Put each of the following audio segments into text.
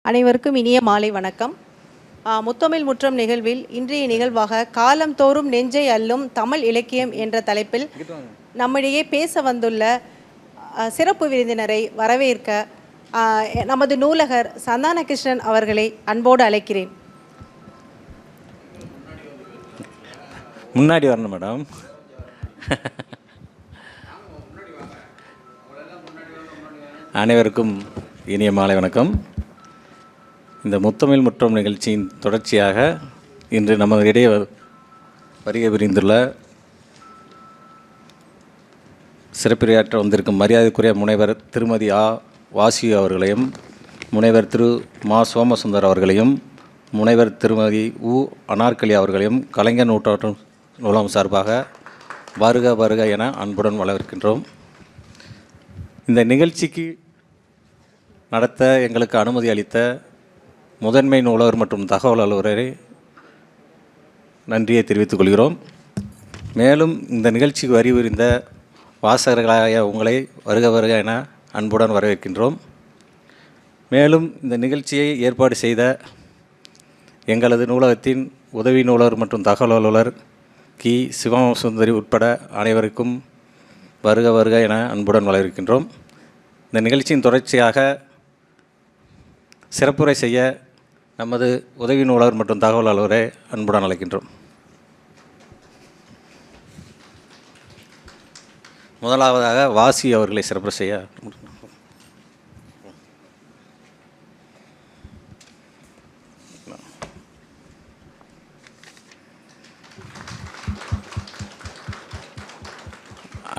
அனைவருக்கும் இனிய மாலை வணக்கம். முத்தமிழ் முற்றம் நிகழ்வில் இன்றைய நிகழ்வாக காலந்தோறும் நெஞ்சை அள்ளும் தமிழ் இலக்கியம் என்ற தலைப்பில் நம்மிடையே பேச வந்துள்ள சிறப்பு விருந்தினரை வரவேற்க நமது நூலகர் சந்தானகிருஷ்ணன் அவர்களை அன்போடு அழைக்கிறேன். முன்னாடி வரணும் மேடம். அனைவருக்கும் இனிய மாலை வணக்கம். இந்த முத்தமிழ் முற்றம் நிகழ்ச்சியின் தொடர்ச்சியாக இன்று நமதிடையே வருகை புரிந்துள்ள சிறப்புரையாற்ற வந்திருக்கும் மரியாதைக்குரிய முனைவர் திருமதி வாசி அவர்களையும், முனைவர் திரு மா சோமசுந்தர் அவர்களையும், முனைவர் திருமதி அனார்கலி அவர்களையும் கலைஞர் நூற்றாண்டு நூலகம் சார்பாக வருக வருக என அன்புடன் வரவேற்கின்றோம். இந்த நிகழ்ச்சிக்கு நடத்த எங்களுக்கு அனுமதி அளித்த முதன்மை நூலகர் மற்றும் தகவல் அலுவலரை நன்றியை தெரிவித்துக் கொள்கிறோம். மேலும் இந்த நிகழ்ச்சிக்கு வருகின்ற வாசகர்களாக உங்களை வருக வருக என அன்புடன் வரவேற்கின்றோம். மேலும் இந்த நிகழ்ச்சியை ஏற்பாடு செய்த எங்களது நூலகத்தின் உதவி நூலகர் மற்றும் தகவல் அலுவலர் கி சிவசுந்தரி உட்பட அனைவருக்கும் வருக வருக என அன்புடன் வரவேற்கின்றோம். இந்த நிகழ்ச்சியின் தொடர்ச்சியாக சிறப்புரை செய்ய நமது உதவி நூலகர் மற்றும் தகவல் அலுவலரை அன்புடன் அழைக்கின்றோம். முதலாவதாக வாசி அவர்களை சிறப்புரை செய்ய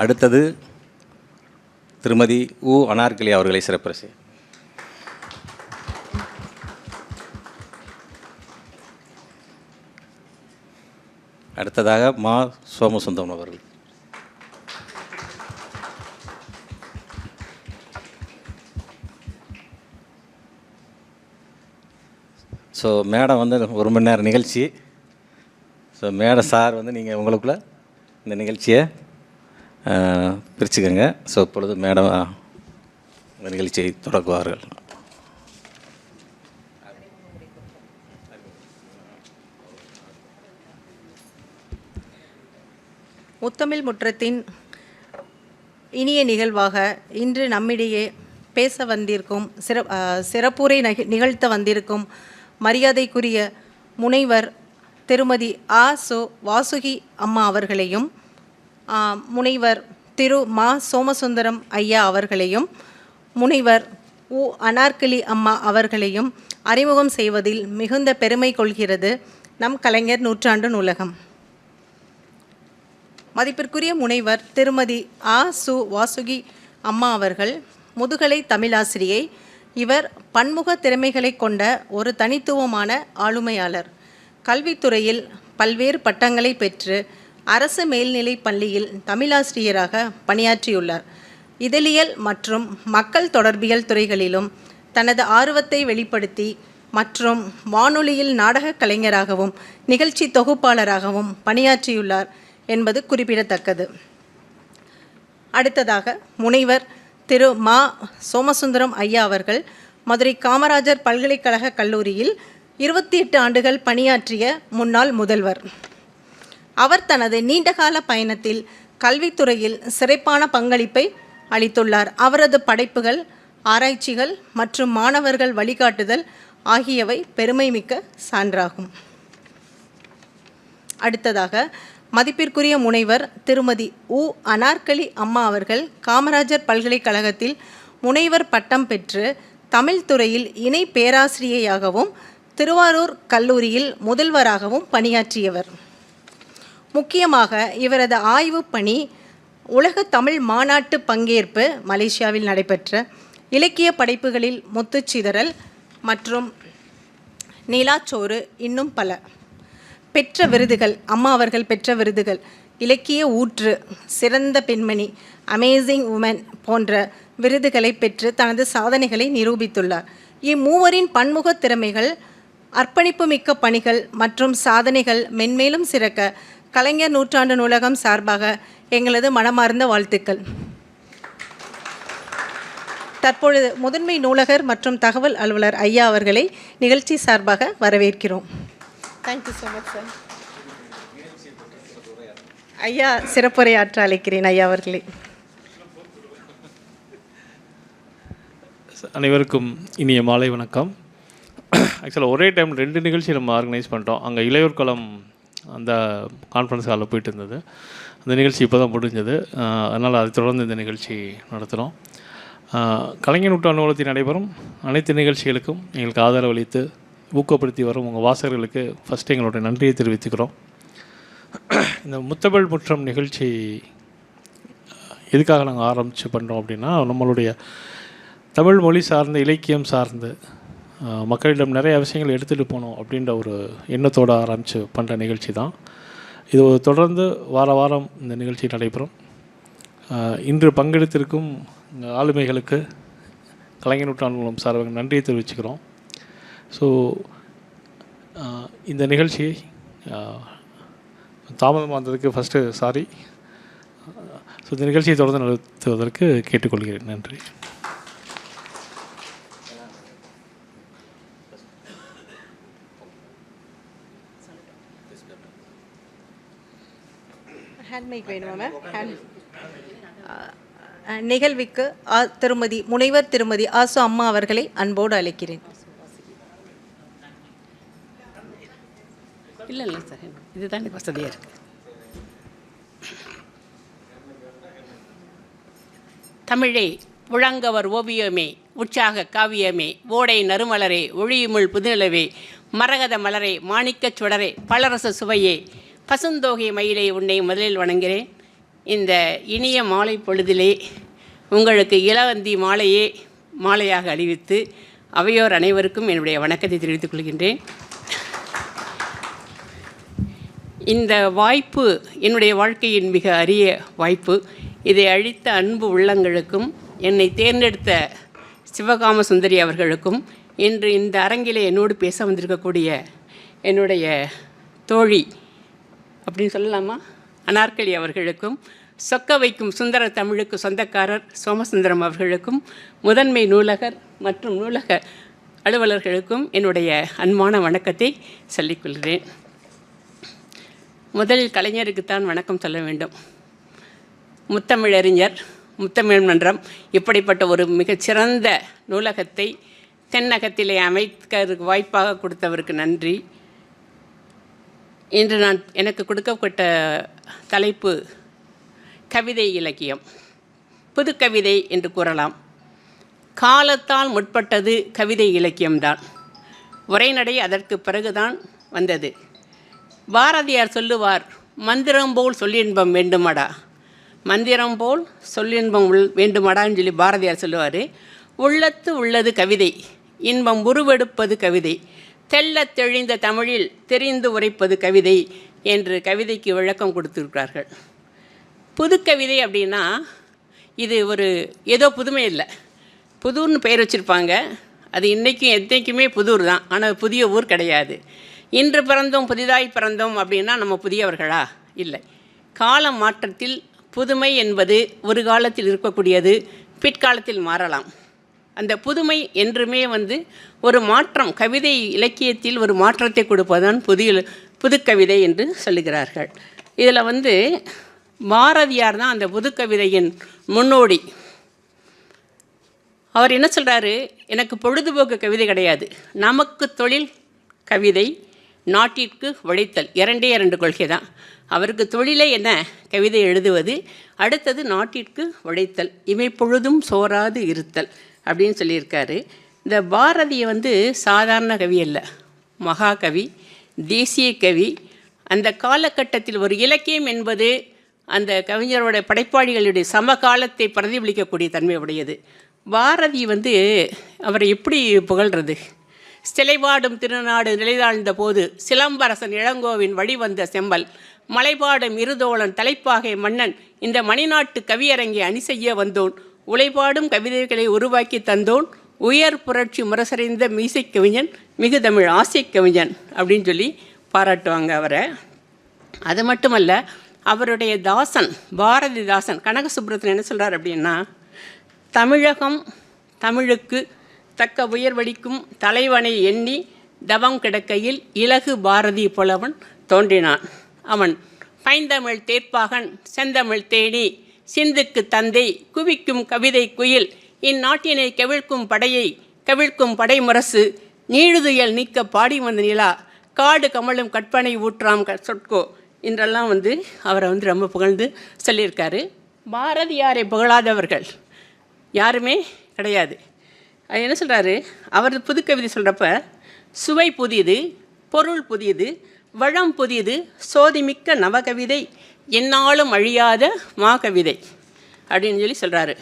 அடுத்தது திருமதி அனார்கலி அவர்களை சிறப்புரை செய்ய அடுத்ததாக மா சோமசுந்தரம் அவர்கள். ஸோ மேடம் வந்து 1 மணி நேரம் நிகழ்ச்சி. ஸோ மேடம் சார் வந்து நீங்கள் உங்களுக்குள்ள இந்த நிகழ்ச்சியை பிரிச்சுக்கோங்க. ஸோ இப்பொழுது மேடம் இந்த நிகழ்ச்சியை தொடங்குவார்கள். முத்தமிழ் முற்றத்தின் இனிய நிகழ்வாக இன்று நம்மிடையே பேச வந்திருக்கும் சிறப்புரை நிகழ்த்த வந்திருக்கும் மரியாதைக்குரிய முனைவர் திருமதி வாசுகி அம்மா அவர்களையும், முனைவர் திரு மா சோமசுந்தரம் ஐயா அவர்களையும், முனைவர் அனார்கலி அம்மா அவர்களையும் அறிமுகம் செய்வதில் மிகுந்த பெருமை கொள்கிறது நம் கலைஞர் நூற்றாண்டு நூலகம். மதிப்பிற்குரிய முனைவர் திருமதி வாசுகி அம்மா அவர்கள் முதுகலை தமிழாசிரியை. இவர் பன்முக திறமைகளை கொண்ட ஒரு தனித்துவமான ஆளுமையாளர். கல்வித்துறையில் பல்வேறு பட்டங்களை பெற்று அரசு மேல்நிலைப் பள்ளியில் தமிழாசிரியராக பணியாற்றியுள்ளார். இதழியல் மற்றும் மக்கள் தொடர்பியல் துறைகளிலும் தனது ஆர்வத்தை வெளிப்படுத்தி மற்றும் வானொலியில் நாடக கலைஞராகவும் நிகழ்ச்சி தொகுப்பாளராகவும் பணியாற்றியுள்ளார் என்பது குறிப்பிடத்தக்கது. அடுத்ததாக முனைவர் திரு மா சோமசுந்தரம் ஐயா அவர்கள் மதுரை காமராஜர் பல்கலைக்கழக கல்லூரியில் 28 ஆண்டுகள் பணியாற்றிய முன்னாள் முதல்வர். அவர் தனது நீண்டகால பயணத்தில் கல்வித்துறையில் சிறப்பான பங்களிப்பை அளித்துள்ளார். அவரது படைப்புகள், ஆராய்ச்சிகள் மற்றும் மாணவர்கள் வழிகாட்டுதல் ஆகியவை பெருமைமிக்க சான்றாகும். அடுத்ததாக மதிப்பிற்குரிய முனைவர் திருமதி அனார்கலி அம்மா அவர்கள் காமராஜர் பல்கலைக்கழகத்தில் முனைவர் பட்டம் பெற்று தமிழ் துறையில் இணை பேராசிரியையாகவும் திருவாரூர் கல்லூரியில் முதல்வராகவும் பணியாற்றியவர். முக்கியமாக இவரது ஆய்வு பணி உலக தமிழ் மாநாட்டு பங்கேற்பு, மலேசியாவில் நடைபெற்ற இலக்கிய படைப்புகளில் முத்துச்சிதறல் மற்றும் நிலாச்சோறு இன்னும் பல பெற்ற விருதுகள், அம்மா அவர்கள் பெற்ற விருதுகள் இலக்கிய ஊற்று, சிறந்த பெண்மணி, அமேசிங் உமன் போன்ற விருதுகளை பெற்று தனது சாதனைகளை நிரூபித்துள்ளார். இம்மூவரின் பன்முக திறமைகள், அர்ப்பணிப்பு மிக்க பணிகள் மற்றும் சாதனைகள் மென்மேலும் சிறக்க கலைஞர் நூற்றாண்டு நூலகம் சார்பாக எங்களது மனமார்ந்த வாழ்த்துக்கள். தற்பொழுது முதன்மை நூலகர் மற்றும் தகவல் அலுவலர் ஐயா அவர்களை நிகழ்ச்சி சார்பாக வரவேற்கிறோம். Thank you so much sir. ஐயா சிறப்புரையாற்ற அழைக்கிறேன் ஐயா அவர்களே. அனைவருக்கும் இனிய மாலை வணக்கம். ஆக்சுவலாக ஒரே டைம் 2 நிகழ்ச்சி நம்ம ஆர்கனைஸ் பண்ணிட்டோம். அங்கே இளையோர் களம் அந்த கான்ஃபரன்ஸ் ஹாலில் போயிட்டு இருந்தது. அந்த நிகழ்ச்சி இப்போ தான் முடிஞ்சது. அதனால் அதை தொடர்ந்து இந்த நிகழ்ச்சி நடத்துகிறோம். கலைஞர் நூற்றாண்டு நூலகத்தில் நடைபெறும் அனைத்து நிகழ்ச்சிகளுக்கும் எங்களுக்கு ஆதரவு அளித்து ஊக்கப்படுத்தி வரும் உங்கள் வாசகர்களுக்கு ஃபஸ்ட்டு எங்களுடைய நன்றியை தெரிவித்துக்கிறோம். இந்த முத்தமிழ் முற்றம் நிகழ்ச்சி எதுக்காக நாங்கள் ஆரம்பித்து பண்ணுறோம் அப்படின்னா, நம்மளுடைய தமிழ் மொழி சார்ந்த இலக்கியம் சார்ந்து மக்களிடம் நிறைய விஷயங்கள் எடுத்துகிட்டு போகணும் அப்படின்ற ஒரு எண்ணத்தோடு ஆரம்பித்து பண்ணுற நிகழ்ச்சி தான் இது. தொடர்ந்து வாரம் இந்த நிகழ்ச்சி நடைபெறும். இன்று பங்கெடுத்திருக்கும் ஆளுமைகளுக்கு கலைஞர் நூற்றாண்டு நூலகம் சார்பாக நன்றியை தெரிவிச்சுக்கிறோம். ஸோ இந்த நிகழ்ச்சியை தாமதமாக வந்ததுக்கு ஃபஸ்ட்டு சாரி. ஸோ இந்த நிகழ்ச்சியை தொடர்ந்து நடத்துவதற்கு கேட்டுக்கொள்கிறேன். நன்றி. ஹேண்ட்மைக் வேணுமா மேம்? நிகழ்வுக்கு முனைவர் திருமதி ஆசு அம்மா அவர்களை அன்போடு அழைக்கிறேன். இல்லை சார், இதுதான் வசதியாக இருக்குது. தமிழே முழங்கவர் ஓவியமே, உற்சாக காவியமே, ஓடை நறுமலரே, ஒழியுமுள் புதுநிலவே, மரகத மலரே, மாணிக்கச் சுடரே, பலரச சுவையே, பசுந்தோகை மயிலை, உன்னை முதலில் வணங்குகிறேன். இந்த இனிய மாலை பொழுதிலே உங்களுக்கு இளவந்தி மாலையே மாலையாக அணிவித்து அவையோர் அனைவருக்கும் என்னுடைய வணக்கத்தை தெரிவித்துக் கொள்கின்றேன். இந்த வாய்ப்பு என்னுடைய வாழ்க்கையின் மிக அரிய வாய்ப்பு. இதை அளித்த அன்பு உள்ளங்களுக்கும், என்னை தேர்ந்தெடுத்த சிவகாம சுந்தரி அவர்களுக்கும், இன்று இந்த அரங்கிலே என்னோடு பேச வந்திருக்கக்கூடிய என்னுடைய தோழி அப்படின்னு சொல்லலாமா, அனார்கலி அவர்களுக்கும், சொக்க வைக்கும் சுந்தர தமிழுக்கு சொந்தக்காரர் சோமசுந்தரம் அவர்களுக்கும், முதன்மை நூலகர் மற்றும் நூலக அலுவலர்களுக்கும் என்னுடைய அன்பான வணக்கத்தை சொல்லிக்கொள்கிறேன். முதலில் கலைஞருக்குத்தான் வணக்கம் சொல்ல வேண்டும். முத்தமிழறிஞர், முத்தமிழ் மன்றம் இப்படிப்பட்ட ஒரு மிகச்சிறந்த நூலகத்தை தென்னகத்திலே அமைக்க வாய்ப்பாக கொடுத்தவருக்கு நன்றி. இன்று எனக்கு கொடுக்கப்பட்ட தலைப்பு கவிதை இலக்கியம், புதுக்கவிதை என்று கூறலாம். காலத்தால் முற்பட்டது கவிதை இலக்கியம்தான். உரைநடை அதற்கு பிறகுதான் வந்தது. பாரதியார் சொல்லுவார், மந்திரம் போல் சொல்லின்பம் வேண்டுமடா, மந்திரம் போல் சொல்லின்பம் வேண்டுமடான்னு சொல்லி பாரதியார் சொல்லுவார். உள்ளத்து உள்ளது கவிதை, இன்பம் உருவெடுப்பது கவிதை, தெள்ளத் தெளிந்த தமிழில் தெரிந்து உரைப்பது கவிதை என்று கவிதைக்கு விளக்கம் கொடுத்துருக்கிறார்கள். புதுக்கவிதை அப்படின்னா இது ஒரு ஏதோ புதுமை இல்லை, புதூர்னு பெயர் வச்சுருப்பாங்க. அது இன்றைக்கும் என்றைக்குமே புதூர் தான், ஆனால் புதிய ஊர் கிடையாது. இன்று பிறந்தோம் புதிதாய் பிறந்தோம் அப்படின்னா நம்ம புதியவர்களா? இல்லை. கால மாற்றத்தில் புதுமை என்பது ஒரு காலத்தில் இருக்கக்கூடியது, பிற்காலத்தில் மாறலாம். அந்த புதுமை என்றுமே ஒரு மாற்றம், கவிதை இலக்கியத்தில் ஒரு மாற்றத்தை கொடுப்பதுதான் புதுக்கவிதை என்று சொல்லுகிறார்கள். இதில் பாரதியார் தான் அந்த புதுக்கவிதையின் முன்னோடி. அவர் என்ன சொல்கிறாரு, எனக்கு பொழுதுபோக்கு கவிதை கிடையாது, நமக்கு தொழில் கவிதை, நாட்டிற்கு உழைத்தல், இரண்டே 2 கொள்கை தான். அவருக்கு தொழிலே என்ன, கவிதை எழுதுவது, அடுத்தது நாட்டிற்கு உழைத்தல், இமைப்பொழுதும் சோராது இருத்தல் அப்படின்னு சொல்லியிருக்காரு. இந்த பாரதியை சாதாரண கவி அல்ல, மகாகவி, தேசிய கவி. அந்த காலகட்டத்தில் ஒரு இலக்கியம் என்பது அந்த கவிஞரோட படைப்பாளிகளுடைய சமகாலத்தை பிரதிபலிக்கக்கூடிய தன்மை உடையது. பாரதி அவரை எப்படி புகழ்கிறது? சிலைபாடும் திருநாடு நிலைதாழ்ந்த போது சிலம்பரசன் இளங்கோவின் வழிவந்த செம்பல், மலைபாடும் இருதோழன் தலைப்பாகை மன்னன், இந்த மணிநாட்டு கவியரங்கை அணி செய்ய வந்தோன், உழைபாடும் கவிதைகளை உருவாக்கி தந்தோன், உயர் புரட்சி முரசறைந்த மீசை கவிஞன், மிகு தமிழ் ஆசை கவிஞன் அப்படின்னு சொல்லி பாராட்டுவாங்க அவரை. அது மட்டுமல்ல, அவருடைய தாசன் பாரதிதாசன் கனக சுப்ரமணியன் என்ன சொல்கிறார் அப்படின்னா, தமிழகம் தமிழுக்கு தக்க உயர்வளிக்கும் தலைவனை எண்ணி தவம் கிடக்கையில் இலகு பாரதி புலவன் தோன்றினான். அவன் பைந்தமிழ் தேர்ப்பாகன் செந்தமிழ் தேனி சிந்துக்கு தந்தை குவிக்கும் கவிதை குயில் இந்நாட்டினை கவிழ்க்கும் படையை கவிழ்க்கும் படைமுரசு நீழுதுயல் நீக்க பாடி வந்த நிலா காடு கமலும் கற்பனை ஊற்றாம் சொற்கோ என்றெல்லாம் அவரை ரொம்ப புகழ்ந்து சொல்லியிருக்காரு. பாரதியாரை புகழாதவர்கள் யாருமே கிடையாது. அது என்ன சொல்கிறாரு, அவர் புதுக்கவிதை சொல்கிறப்ப சுவை புதியது, பொருள் புதியது, வளம் புதியது, சோதிமிக்க நவகவிதை, எந்நாளும் அழியாத மாகவிதை அப்படின்னு சொல்கிறாரு.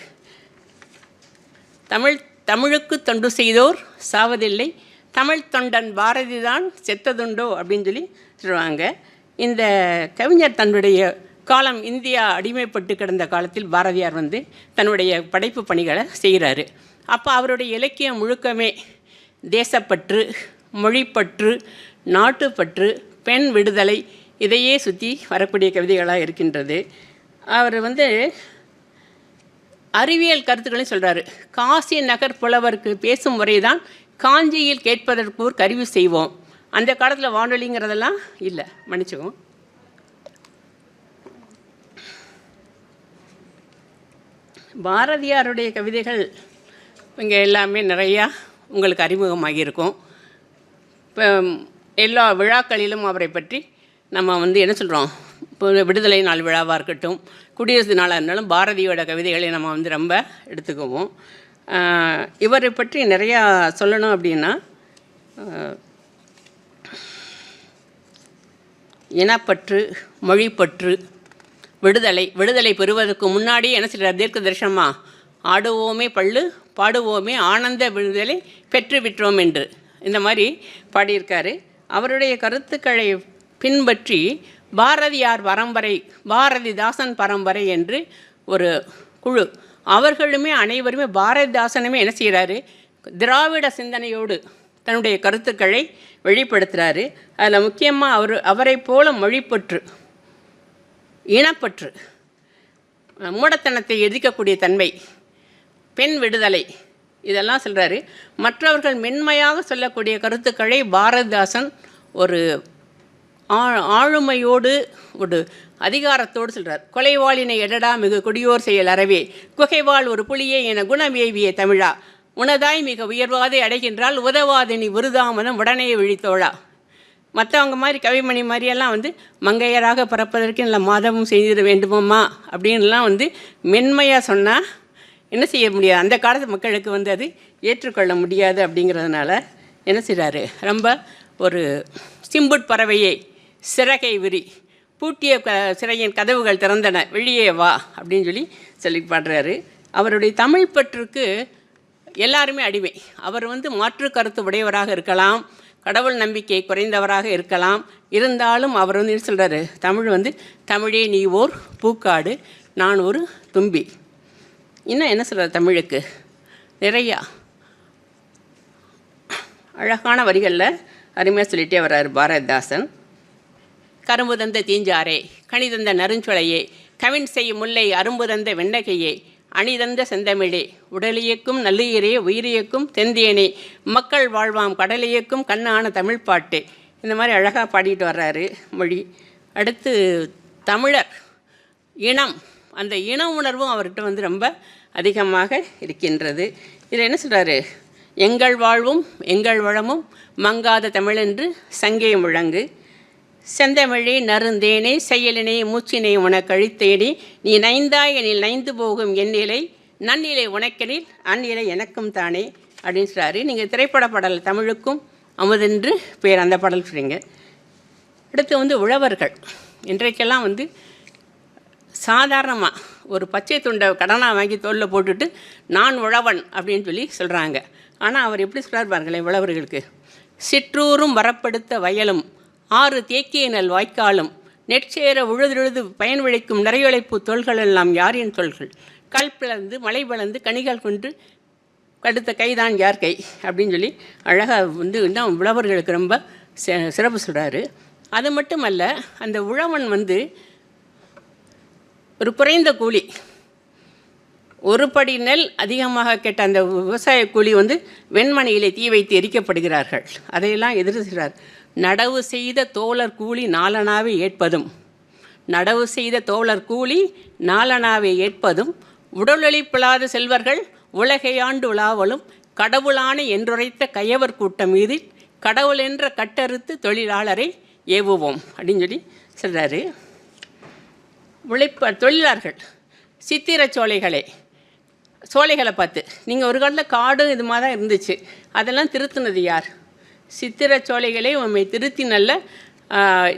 தமிழுக்கு தொண்டு செய்தோர் சாவதில்லை, தமிழ் தொண்டன் பாரதி தான் செத்ததுண்டோ அப்படின்னு சொல்லுவாங்க. இந்த கவிஞர் தன்னுடைய காலம் இந்தியா அடிமைப்பட்டு கிடந்த காலத்தில் பாரதியார் தன்னுடைய படைப்பு பணிகளை செய்கிறாரு. அப்போ அவருடைய இலக்கியம் முழுக்கமே தேசப்பற்று, மொழிப்பற்று, நாட்டுப்பற்று, பெண் விடுதலை இதையே சுற்றி வரக்கூடிய கவிதைகளாக இருக்கின்றது. அவர் அறிவியல் கருத்துக்களையும் சொல்கிறாரு. காசி நகர் புலவருக்கு பேசும் முறைதான் காஞ்சியில் கேட்பதற்கு ஒரு கருவி செய்வோம். அந்த காலத்தில் வானொலிங்கிறதெல்லாம் இல்லை, மன்னிச்சுக்கோம். பாரதியாருடைய கவிதைகள் இங்கே எல்லாமே நிறையா உங்களுக்கு அறிமுகமாகியிருக்கும். இப்போ எல்லா விழாக்களிலும் அவரை பற்றி நம்ம என்ன சொல்கிறோம், இப்போ விடுதலை நாள் விழாவாக இருக்கட்டும், குடியரசு நாளாக இருந்தாலும் பாரதியோட கவிதைகளை நம்ம ரொம்ப எடுத்துக்குவோம். இவரை பற்றி நிறையா சொல்லணும் அப்படின்னா, இனப்பற்று, மொழிப்பற்று, விடுதலை பெறுவதற்கு முன்னாடியே என்ன சொல்கிறார், தீர்க்க தரிசனமாக ஆடுவோமே பள்ளு பாடுவோமே ஆனந்த விடுதலை பெற்று விட்டோம் என்று இந்த மாதிரி பாடியிருக்காரு. அவருடைய கருத்துக்களை பின்பற்றி பாரதியார் பரம்பரை, பாரதிதாசன் பரம்பரை என்று ஒரு குழு, அவர்களுமே அனைவருமே பாரதிதாசனுமே என்ன செய்கிறாரு, திராவிட சிந்தனையோடு தன்னுடைய கருத்துக்களை வெளிப்படுத்துகிறாரு. அதில் முக்கியமாக அவரை போல மொழிப்பற்று, இனப்பற்று, மூடத்தனத்தை எதிர்க்கக்கூடிய தன்மை, பெண் விடுதலை இதெல்லாம் சொல்கிறாரு. மற்றவர்கள் மென்மையாக சொல்லக்கூடிய கருத்துக்களை பாரதிதாசன் ஒரு ஆளுமையோடு ஒரு அதிகாரத்தோடு சொல்கிறார். கொலைவாளினை எடடா மிகு கொடியோர் செயல் அறவே குகைவாள் ஒரு புலியே என குணமேவிய தமிழா உனதாய் மிக உயர்வாதை அடைகின்றால் உதவாதினி விருதாமதம் உடனே விழித்தோழா. மற்றவங்க மாதிரி கவிமணி மாதிரியெல்லாம் மங்கையராக பிறப்பதற்கு நல்ல மாதமும் செய்திட வேண்டுமோம்மா அப்படின்லாம் மென்மையாக சொன்னால் என்ன செய்ய முடியாது, அந்த காலத்து மக்களுக்கு அது ஏற்றுக்கொள்ள முடியாது. அப்படிங்கிறதுனால என்ன செய்கிறாரு, ரொம்ப ஒரு சிம்புட் பறவையை சிறகை விரி பூட்டிய சிறையின் கதவுகள் திறந்தன வெளியே வா அப்படின்னு சொல்லி பாடுறாரு. அவருடைய தமிழ் பற்றுக்கு எல்லாருமே அடிமை. அவர் மாற்று கருத்து உடையவராக இருக்கலாம், கடவுள் நம்பிக்கை குறைந்தவராக இருக்கலாம், இருந்தாலும் அவர் என்ன சொல்கிறாரு, தமிழ் தமிழே நீ ஓர் பூக்காடு நான் ஒரு தும்பி. இன்னும் என்ன சொல்கிறார், தமிழுக்கு நிறையா அழகான வரிகளில் அருமையாக சொல்லிகிட்டே வர்றார் பாரதிதாசன். கரும்பு தந்த தீஞ்சாரே கனிதந்த நறுஞ்சொலையே கவின் செய்யும் முல்லை அரும்பு தந்த வெண்ணகையே அணிதந்த செந்தமிழே உடலியக்கும் நல்லுயிரே உயிரியக்கும் தெந்தியனே மக்கள் வாழ்வாம் கடலியக்கும் கண்ணான தமிழ் பாட்டு. இந்த மாதிரி அழகாக பாடிட்டு வர்றாரு மொழி. அடுத்து தமிழர் இனம், அந்த இன உணர்வும் அவர்கிட்ட ரொம்ப அதிகமாக இருக்கின்றது. இதில் என்ன சொல்கிறாரு, எங்கள் வாழ்வும் எங்கள் வளமும் மங்காத தமிழென்று சங்கே முழங்கு செந்தமிழே நறுந்தேனே செயலினை மூச்சினை உனக்கழித்தேனே நீ நைந்தாய் எனில் நைந்து போகும் எண்ணிலை நன்னிலை உனக்கெனில் அந்நிலை எனக்கும் தானே அப்படின்னு சொல்கிறாரு. நீங்கள் திரைப்பட பாடல் தமிழுக்கும் அமுதென்று பேர், அந்த பாடல் சொல்கிறீங்க. அடுத்து உழவர்கள் இன்றைக்கெல்லாம் சாதாரணமாக ஒரு பச்சை துண்டை கடனாக வாங்கி தோளில் போட்டுட்டு நான் உழவன் அப்படின்னு சொல்கிறாங்க. ஆனால் அவர் எப்படி சொல்கிறார் பாருங்களேன், உழவர்களுக்கு சிற்றூரும் வரப்படுத்த வயலும் ஆறு தேக்கிய நல் வாய்க்காலும் நெற்சேர உழுதுழுது பயன் விளைக்கும் நிறையுழைப்பு தொல்கள் எல்லாம் யாரின் தொல்கள் கல் பிளந்து மலை வளர்ந்து கனிகள் கொண்டு கடுத்த கைதான் யார் கை அப்படின்னு அழகாக இன்னும் உழவர்களுக்கு ரொம்ப சிறப்பு சொல்கிறாரு. அது மட்டுமல்ல, அந்த உழவன் ஒரு குறைந்த கூலி, ஒரு படி நெல் அதிகமாக கேட்ட அந்த விவசாய கூலி வந்து வெண்மணியிலே தீ வைத்து எரிக்கப்படுகிறார்கள். அதையெல்லாம் எதிர்க்கிறார். நடவு செய்த தோழர் கூலி நாலனாவை ஏற்பதும், நடவு செய்த தோழர் கூலி நாலனாவை ஏற்பதும், உடலொழிப்பில்லாத செல்வர்கள் உலகையாண்டு உலாவலும், கடவுளான என்றுரைத்த கயவர் கூட்டம் மீது கடவுள் என்ற கட்டறுத்து தொழிலாளரை ஏவுவோம் அப்படின்னு சொல்லி சொல்கிறாரு. தொழிலாளர்கள் சித்திர சோலைகளை பார்த்து, நீங்கள் ஒரு காலத்தில் காடு இது மாதிரி தான் இருந்துச்சு, அதெல்லாம் திருத்தினது யார்? சித்திர சோலைகளை உண்மை திருத்தி நல்ல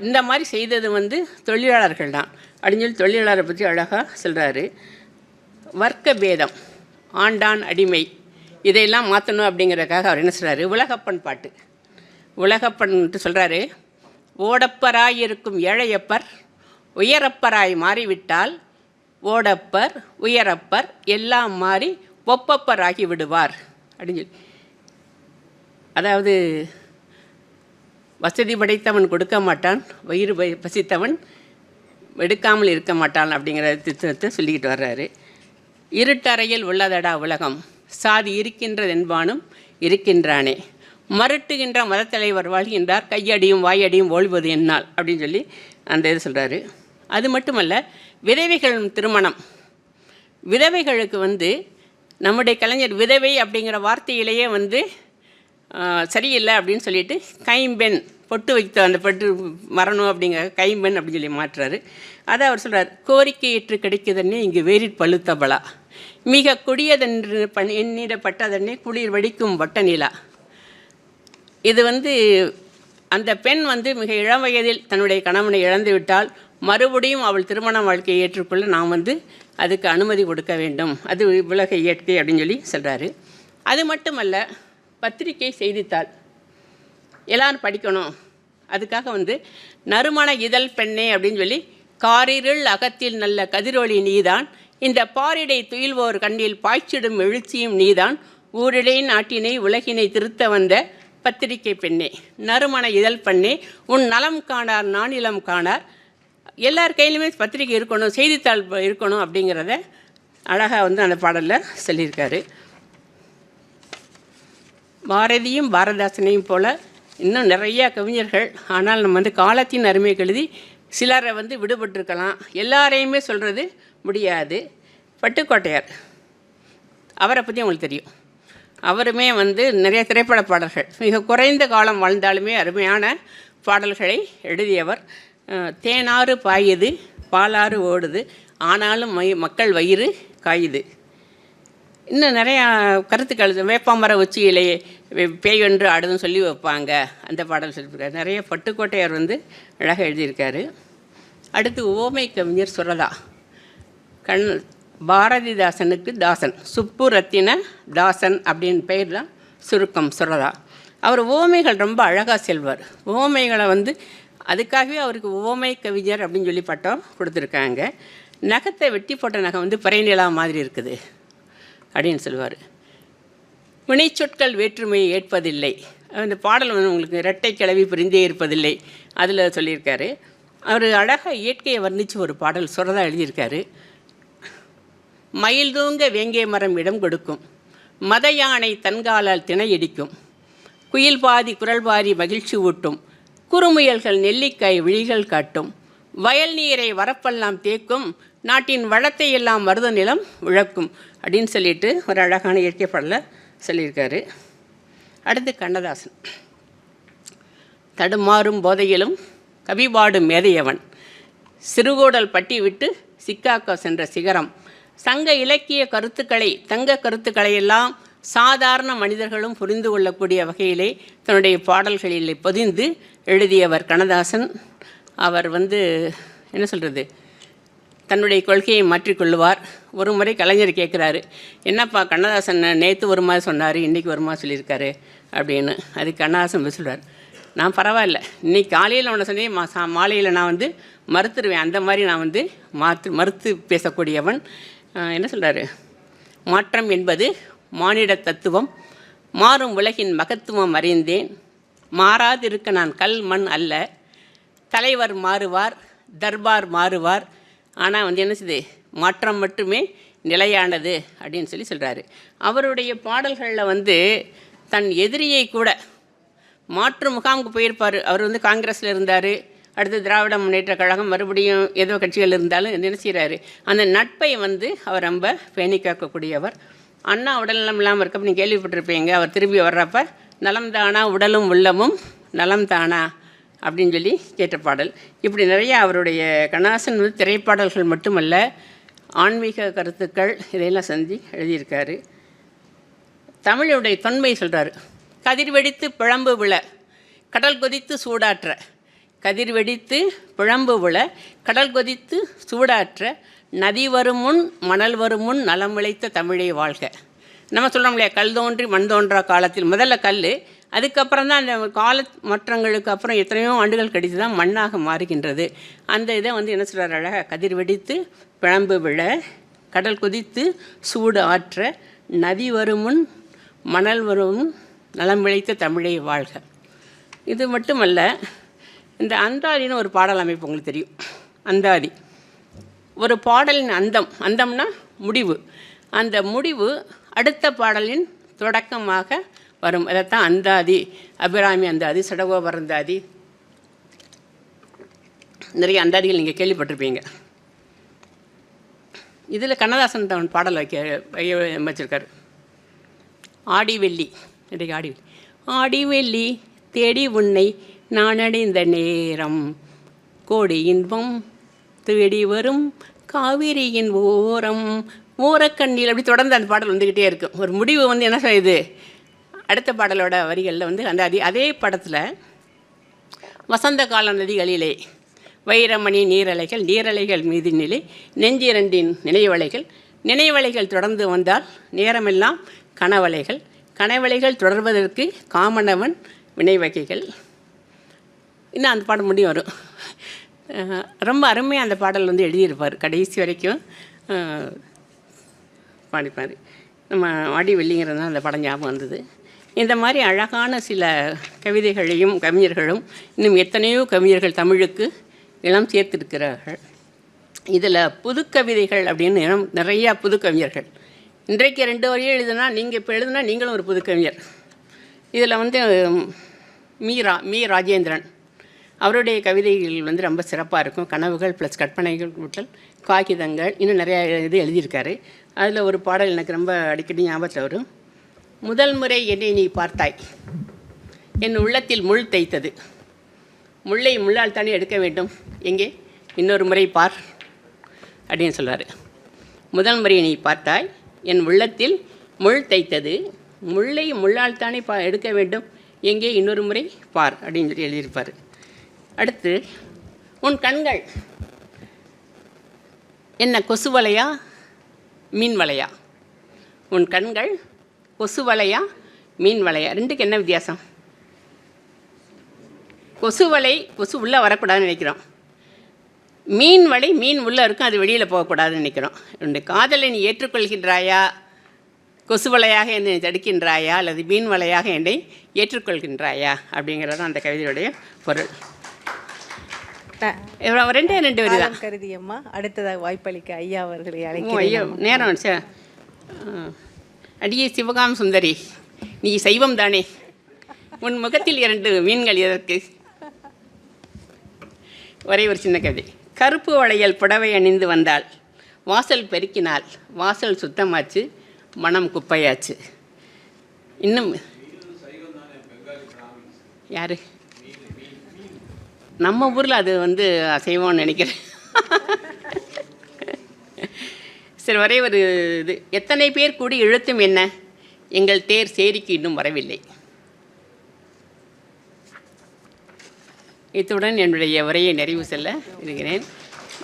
இந்த மாதிரி செய்தது வந்து தொழிலாளர்கள் தான் அப்படின்னு சொல்லி தொழிலாளரை பற்றி அழகாக சொல்கிறாரு. வர்க்க பேதம், ஆண்டான் அடிமை, இதையெல்லாம் மாற்றணும் அப்படிங்கிறதுக்காக அவர் என்ன சொல்கிறாரு, உலகப்பன் பாட்டு. உலகப்பன்ட்டு சொல்கிறாரு, ஓடப்பராய் இருக்கும் ஏழையப்பர் உயரப்பராய் மாறிவிட்டால் ஓடப்பர் உயரப்பர் எல்லாம் மாறி ஒப்பப்பர் ஆகி விடுவார் அப்படின்னு சொல்லி. அதாவது வசதி படைத்தவன் கொடுக்க மாட்டான், வயிறு பசித்தவன் எடுக்காமல் இருக்க மாட்டான் அப்படிங்கிற திட்டத்தை சொல்லிக்கிட்டு வர்றாரு. இருட்டறையில் உள்ளதடா உலகம், சாதி இருக்கின்றது என்பானும் இருக்கின்றானே, மறுட்டுகின்ற மதத்தலைவர் வாழ்கின்றார், கையடியும் வாயடியும் ஓழ்வது என்னால் அப்படின்னு சொல்லி அந்த இது சொல்கிறாரு. அது மட்டுமல்ல, விதவைகள் திருமணம், விதவைகளுக்கு வந்து நம்முடைய கலைஞர் விதவை அப்படிங்கிற வார்த்தையிலேயே வந்து சரியில்லை அப்படின்னு சொல்லிட்டு கைம்பெண், பொட்டு வைத்த அந்த பொட்டு மரணம் அப்படிங்கிற கைம்பெண் அப்படின்னு சொல்லி மாற்றுறாரு. அதை அவர் சொல்கிறார், கோரிக்கை ஏற்று கிடைக்குதன்னே இங்கு வேறிற் பழுத்தபலா, மிக கொடியதென்று எண்ணிடப்பட்டதன்னே குளிர் வடிக்கும் வட்ட நிலா. இது வந்து அந்த பெண் வந்து மிக இளம் வயதில் தன்னுடைய கணவனை இழந்து விட்டால் மறுபடியும் அவள் திருமண வாழ்க்கையை ஏற்றுக்கொள்ள நாம் வந்து அதுக்கு அனுமதி கொடுக்க வேண்டும், அது உலக இயற்கை அப்படின்னு சொல்லி சொல்கிறாரு. அது மட்டுமல்ல, பத்திரிகை செய்தித்தாள் எல்லாரும் படிக்கணும், அதுக்காக வந்து நறுமண இதழ் பெண்ணே அப்படின்னு சொல்லி, காரிருள் அகத்தில் நல்ல கதிரொளி நீதான், இந்த பாரிடை துயில்வோர் கண்ணில் பாய்ச்சிடும் எழுச்சியும் நீதான், ஊரிடை நாட்டினை உலகினை திருத்த வந்த பத்திரிகை பெண்ணே, நறுமண இதழ் பெண்ணே, உன் நலம் காணார் நானிலம் காணார், எல்லார் கையிலுமே பத்திரிகை இருக்கணும், செய்தித்தாள் இருக்கணும் அப்படிங்கிறத அழகாக வந்து அந்த பாடலில் சொல்லியிருக்காரு. பாரதியும் பாரதாசனையும் போல் இன்னும் நிறையா கவிஞர்கள், ஆனால் நம்ம வந்து காலத்தின் அருமை கருதி சிலரை வந்து விடுபட்டிருக்கலாம், எல்லாரையுமே சொல்கிறது முடியாது. பட்டுக்கோட்டையார், அவரை பற்றி உங்களுக்கு தெரியும். அவருமே வந்து நிறைய திரைப்பட பாடல்கள், மிக குறைந்த காலம் வாழ்ந்தாலுமே அருமையான பாடல்களை எழுதியவர். தேனாறு பாயுது பாலாறு ஓடுது ஆனாலும் மக்கள் வயிறு காயுது, இன்னும் நிறையா கருத்துக்கள், வேப்பாமர உச்சியிலே பேயொன்று ஆடுதுன்னு சொல்லி வைப்பாங்க, அந்த பாடல் சொல்லியிருக்காரு. நிறைய பட்டுக்கோட்டையார் வந்து அழகாக எழுதியிருக்காரு. அடுத்து ஓமை கவிஞர் சுரதா. பாரதிதாசனுக்கு தாசன், சுப்புரத்தின தாசன் அப்படின்னு பெயர் தான் சுருக்கம் சுரதா. அவர் ஓமைகள் ரொம்ப அழகாக செல்வார். ஓமைகளை வந்து அதுக்காகவே அவருக்கு ஓமை கவிஞர் அப்படின்னு சொல்லி பட்டம் கொடுத்துருக்காங்க. நகத்தை வெட்டி போட்ட நகை வந்து பறைநிலா மாதிரி இருக்குது அப்படின்னு சொல்லுவார். வினைச்சொற்கள் வேற்றுமையை ஏற்பதில்லை, அந்த பாடல் வந்து உங்களுக்கு இரட்டை கிளவி பிரிந்தே இருப்பதில்லை அதில் சொல்லியிருக்காரு. அவர் அழகாக இயற்கையை வர்ணித்து ஒரு பாடல் சுரதா எழுதியிருக்காரு. மயில் தூங்க வேங்கை மரம் இடம் கொடுக்கும், மத யானை தன்காலால் திணை இடிக்கும், குயில் பாதி குரல் பாதி மகிழ்ச்சி ஊட்டும், குறுமுயல்கள் நெல்லிக்காய் விழிகள் காட்டும், வயல் நீரை வரப்பெல்லாம் தேக்கும், நாட்டின் வளத்தை எல்லாம் மருத நிலம் விளக்கும் அப்படின்னு சொல்லிட்டு ஒரு அழகான இயற்கை பாடலை சொல்லியிருக்காரு. அடுத்து கண்ணதாசன். தடுமாறும் போதையிலும் கவிபாடும் மேதையவன், சிறுகூடல் பட்டி விட்டு சிக்காக்கோ சென்ற சிகரம், சங்க இலக்கிய கருத்துக்களை தங்க கருத்துக்களை எல்லாம் சாதாரண மனிதர்களும் புரிந்து கொள்ளக்கூடிய வகையிலே தன்னுடைய பாடல்களில் பொதிந்து எழுதியவர் கண்ணதாசன். அவர் வந்து என்ன சொல்கிறது, தன்னுடைய கொள்கையை மாற்றிக்கொள்ளுவார். ஒரு முறை கலைஞர் கேட்குறாரு, என்னப்பா கண்ணதாசன் நேற்று ஒரு மாதிரி சொன்னார், இன்றைக்கி ஒரு மாதிரி சொல்லியிருக்காரு அப்படின்னு. அது கண்ணதாசன் சொல்கிறார், நான் பரவாயில்ல, இன்றைக்கி காலையில் ஒன்று சொன்னேன், மாலையில் நான் வந்து மறுத்துருவேன், அந்த மாதிரி நான் வந்து மறுத்து பேசக்கூடியவன். என்ன சொல்கிறாரு, மாற்றம் என்பது மானிட தத்துவம், மாறும் உலகின் மகத்துவம் அறிந்தேன், மாறாதிருக்க நான் கல் மண் அல்ல, தலைவர் மாறுவார் தர்பார் மாறுவார், ஆனால் வந்து என்ன செய்யுது மாற்றம் மட்டுமே நிலையானது அப்படின்னு சொல்கிறாரு. அவருடைய பாடல்களில் வந்து தன் எதிரியை கூட மாற்று முகாமுக்கு போயிருப்பார். அவர் வந்து காங்கிரஸில் இருந்தார், அடுத்து திராவிட முன்னேற்ற கழகம், மறுபடியும் ஏதோ கட்சிகள் இருந்தாலும் நினைச்சிறாரு. அந்த நட்பை வந்து அவர் ரொம்ப பேணி காக்கக்கூடியவர். அண்ணா உடல்நலம் இல்லாமல் இருக்கப்போ நீங்கள் கேள்விப்பட்டிருப்பீங்க, அவர் திரும்பி வர்றப்ப நலம் தானா உடலும் உள்ளமும் நலம் தானா அப்படின்னு சொல்லி கேட்ட பாடல். இப்படி நிறைய அவருடைய கண்ணாசன் வந்து திரைப்பாடல்கள் மட்டுமல்ல, ஆன்மீக கருத்துக்கள் இதையெல்லாம் செஞ்சு எழுதியிருக்காரு. தமிழுடைய தொன்மை சொல்கிறாரு. கதிர் வெடித்து பிழம்பு விழ கடல் கொதித்து சூடாற்ற, கதிர் வெடித்து பிழம்பு விழ கடல் கொதித்து சூடாற்ற, நதி வரும் முன் மணல் வரும் முன் நலம் விளைத்த தமிழை வாழ்க. நம்ம சொல்கிறோம் இல்லையா, கல் தோன்றி மண் தோன்றா காலத்தில், முதல்ல கல், அதுக்கப்புறம் தான் அந்த கால மாற்றங்களுக்கு அப்புறம் எத்தனையோ ஆண்டுகள் கழித்து தான் மண்ணாக மாறுகின்றது. அந்த இதை வந்து என்ன சொல்கிறார் அழகாக, கதிர் வெடித்து பிழம்பு விழ கடல் கொதித்து சூடு ஆற்ற, நதி வரும் முன் மணல் வரும் நலம் விளைத்த தமிழை வாழ்க. இது மட்டுமல்ல, இந்த அந்தாதின்னு ஒரு பாடல் அமைப்பு உங்களுக்கு தெரியும். அந்தாதி ஒரு பாடலின் அந்தம்னா முடிவு, அந்த முடிவு அடுத்த பாடலின் தொடக்கமாக வரும். அதைத்தான் அந்தாதி, அபிராமி அந்தாதி, சடகோபர் அந்தாதி, நிறைய அந்தாதிகள் நீங்கள் கேள்விப்பட்டிருப்பீங்க. இதில் கண்ணதாசன் தன் பாடல் வச்சிருக்காரு. ஆடி வெள்ளி, இன்றைக்கு ஆடி வெள்ளி, ஆடி வெள்ளி தேடி உன்னை நான் அடைந்த நேரம், கோடி இன்பம் தேடி வரும் காவிரியின் ஓரம் ஓரக்கண்ணில், அப்படி தொடர்ந்து அந்த பாடல் வந்துக்கிட்டே இருக்கும். ஒரு முடிவு வந்து என்ன செய்யுது, அடுத்த பாடலோட வரிகளில் வந்து அந்த அதே படத்தில் வசந்த கால நதிகளிலே வைரமணி நீரலைகள், நீரலைகள் மீது நிலை நெஞ்சிரண்டின் நினைவலைகள், நினைவலைகள் தொடர்ந்து வந்தால் நேரமெல்லாம் கனவலைகள், கனவலைகள் தொடர்வதற்கு காமனவன் வினைவகைகள். இன்னும் அந்த பாடம் முடியும் வரும். ரொம்ப அருமையாக அந்த பாடல் வந்து எழுதியிருப்பார், கடைசி வரைக்கும் பாடிப்பார். நம்ம ஆடி வெள்ளிங்கிறதுனால அந்த படம் ஞாபகம் வந்தது. இந்த மாதிரி அழகான சில கவிதைகளையும் கவிஞர்களும் இன்னும் எத்தனையோ கவிஞர்கள் தமிழுக்கு இளம் சேர்த்திருக்கிறார்கள். இதில் புதுக்கவிதைகள் அப்படின்னு நிறையா புதுக்கவிஞர்கள். இன்றைக்கு 2 வரையும் எழுதுனா, நீங்கள் இப்போ எழுதுனா நீங்களும் ஒரு புதுக்கவிஞர். இதில் வந்து மீ ராஜேந்திரன், அவருடைய கவிதைகள் வந்து ரொம்ப சிறப்பாக இருக்கும். கனவுகள் ப்ளஸ் கற்பனைகள் கூட்டல் காகிதங்கள், இன்னும் நிறையா இது எழுதியிருக்காரு. அதில் ஒரு பாடல் எனக்கு ரொம்ப அடிக்கடி ஞாபகத்தில் வரும். முதல் முறை என்னை நீ பார்த்தாய், என் உள்ளத்தில் முள் தைத்தது, முள்ளை முள்ளால் தானே எடுக்க வேண்டும், எங்கே இன்னொரு முறை பார் அப்படின்னு சொல்வார். முதல் முறை நீ பார்த்தாய், என் உள்ளத்தில் முள் தைத்தது, முள்ளை முள்ளால் தானே எடுக்க வேண்டும், எங்கே இன்னொரு முறை பார் அப்படின்னு சொல்லி எழுதியிருப்பார். அடுத்து, உன் கண்கள் என்ன கொசு வலையா மீன் வலையா, உன் கண்கள் கொசு வலையா மீன் வலையா, ரெண்டுக்கு என்ன வித்தியாசம்? கொசு வலை, கொசு உள்ளே வரக்கூடாதுன்னு நினைக்கிறோம். மீன் வலை, மீன் உள்ளே இருக்கும், அது வெளியில் போகக்கூடாதுன்னு நினைக்கிறோம். உன்னுடைய காதலை நீ ஏற்றுக்கொள்கின்றாயா, கொசு வலையாக என்னை தடுக்கின்றாயா, அல்லது மீன் வலையாக என்னை ஏற்றுக்கொள்கின்றாயா அப்படிங்கிறது அந்த கவிதையுடைய பொருள். ரெண்டு வரி தான் கருதியம்மா. அடுத்ததாக வாய்ப்பளிக்க ஐயா அவர்களை ஐயோ நேரம் சார். அடியே சிவகாம் சுந்தரி, நீ சைவம் தானே, உன் முகத்தில் 2 மீன்கள் எதற்கு? ஒரே ஒரு சின்ன கவிதை. கருப்பு வளையல் புடவை அணிந்து வந்தாள், வாசல் பெருக்கினாள், வாசல் சுத்தமாச்சு, மனம் குப்பையாச்சு. இன்னும் யார்? நம்ம ஊரில் அது வந்து அசைவம்னு நினைக்கிறேன். சரி, ஒரே ஒரு இது. எத்தனை பேர் கூடி இழுத்தும் என்ன, எங்கள் தேர் சேரிக்கு இன்னும் வரவில்லை. இத்துடன் என்னுடைய உரையை நிறைவு செல்ல இருக்கிறேன்.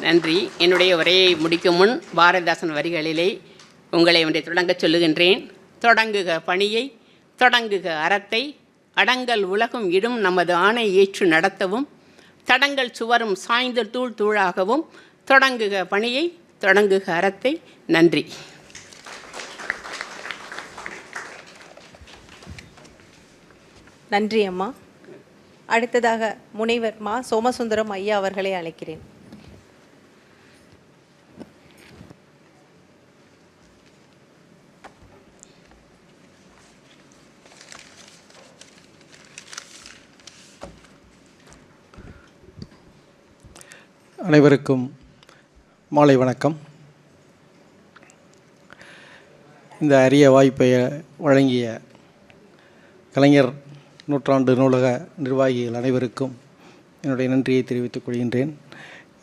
நன்றி. என்னுடைய உரையை முடிக்கும் முன் பாரதிதாசன் வரிகளிலே உங்களை ஒன்றை தொடங்கச் சொல்லுகின்றேன். தொடங்குக பணியை, தொடங்குக அறத்தை, அடங்கல் உலகம் இடும் நமது ஆணை ஏற்று நடத்தவும், தடங்கள் சுவரும் சாய்ந்த தூள் தூளாகவும், தொடங்குக பணியை, தொடங்குக அறத்தை. நன்றி. நன்றி அம்மா. அடுத்ததாக முனைவர் மா சோமசுந்தரம் ஐயா அவர்களை அழைக்கிறேன். அனைவருக்கும் மாலை வணக்கம். இந்த அரிய வாய்ப்பை வழங்கிய கலைஞர் நூற்றாண்டு நூலக நிர்வாகிகள் அனைவருக்கும் என்னுடைய நன்றியை தெரிவித்துக் கொள்கின்றேன்.